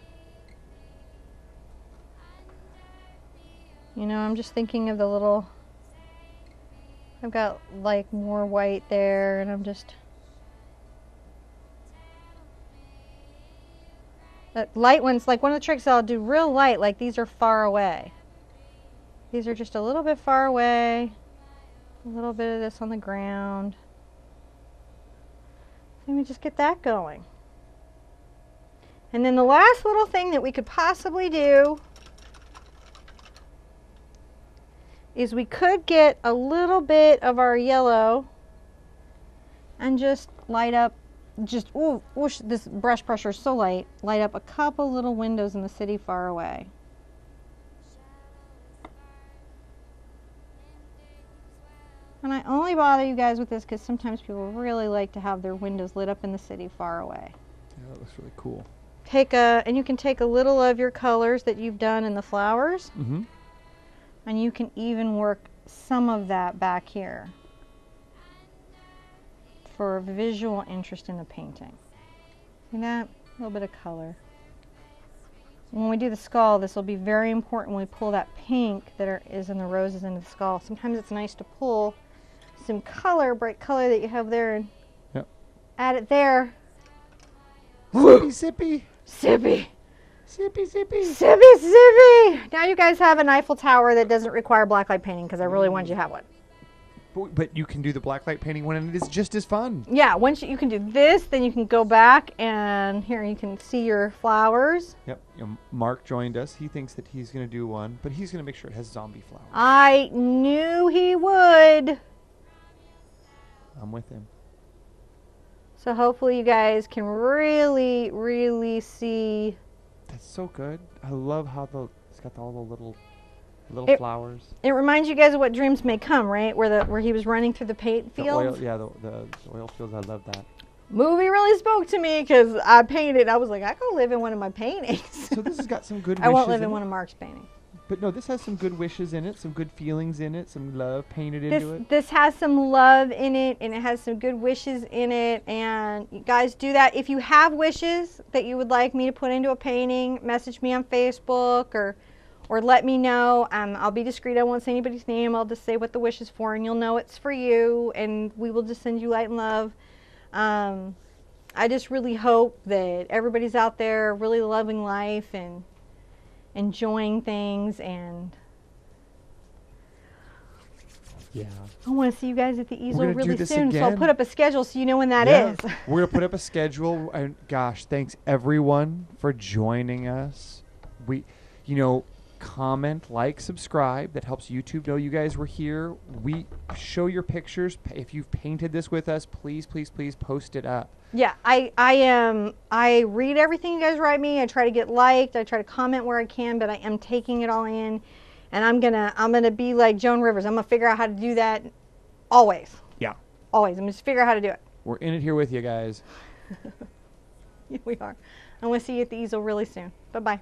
I'm just thinking of the little, I've got like more white there and I'm just, light ones, like one of the tricks I'll do real light, like these are far away. These are just a little bit far away, a little bit of this on the ground. Let me just get that going. And then the last little thing that we could possibly do is we could get a little bit of our yellow and just light up, whoosh, this brush pressure is so light, light up a couple little windows in the city far away. And I only bother you guys with this because sometimes people really like to have their windows lit up in the city far away. Yeah, that looks really cool. And you can take a little of your colors that you've done in the flowers, and you can even work some of that back here for visual interest in the painting. See that? A little bit of color. When we do the skull, this will be very important when we pull that pink that is in the roses into the skull. Sometimes it's nice to pull some color, bright color that you have there, and add it there. Sippy, sippy. Sippy. Sippy, sippy. Sippy, sippy. Now you guys have an Eiffel Tower that doesn't require blacklight painting because I really wanted you to have one. But you can do the blacklight painting one and it is just as fun. Yeah, once you can do this, then you can go back and here you can see your flowers. Yep. Mark joined us. He thinks that he's going to do one, but he's going to make sure it has zombie flowers. I knew he would. I'm with him. So hopefully you guys can really, really see. That's so good. I love how it's got all the little flowers. It reminds you guys of What Dreams May Come, right? Where he was running through the paint fields. The oil fields. I love that. Movie really spoke to me because I painted. I was like, I could live in one of my paintings. So this has got some good. I won't live in one of Mark's paintings. But no, this has some good wishes in it, some good feelings in it, some love painted into it. This has some love in it, and it has some good wishes in it. And you guys do that. If you have wishes that you would like me to put into a painting, message me on Facebook or let me know. I'll be discreet. I won't say anybody's name. I'll just say what the wish is for, and you'll know it's for you. And we will just send you light and love. I just really hope that everybody's out there really loving life and enjoying things, and yeah, I want to see you guys at the easel really soon. Again. So I'll put up a schedule so you know when that is. We're gonna put up a schedule, and gosh, thanks everyone for joining us. We, comment, like, subscribe. That helps YouTube know you guys were here. We show your pictures. If you've painted this with us, please, please, please post it up. Yeah, I read everything you guys write me. I try to get liked. I try to comment where I can, but I am taking it all in, and I'm gonna be like Joan Rivers. I'm gonna figure out how to do that always. Yeah. Always. I'm gonna just figure out how to do it. We're in it here with you guys. Yeah, we are. I want to see you at the easel really soon. Bye bye.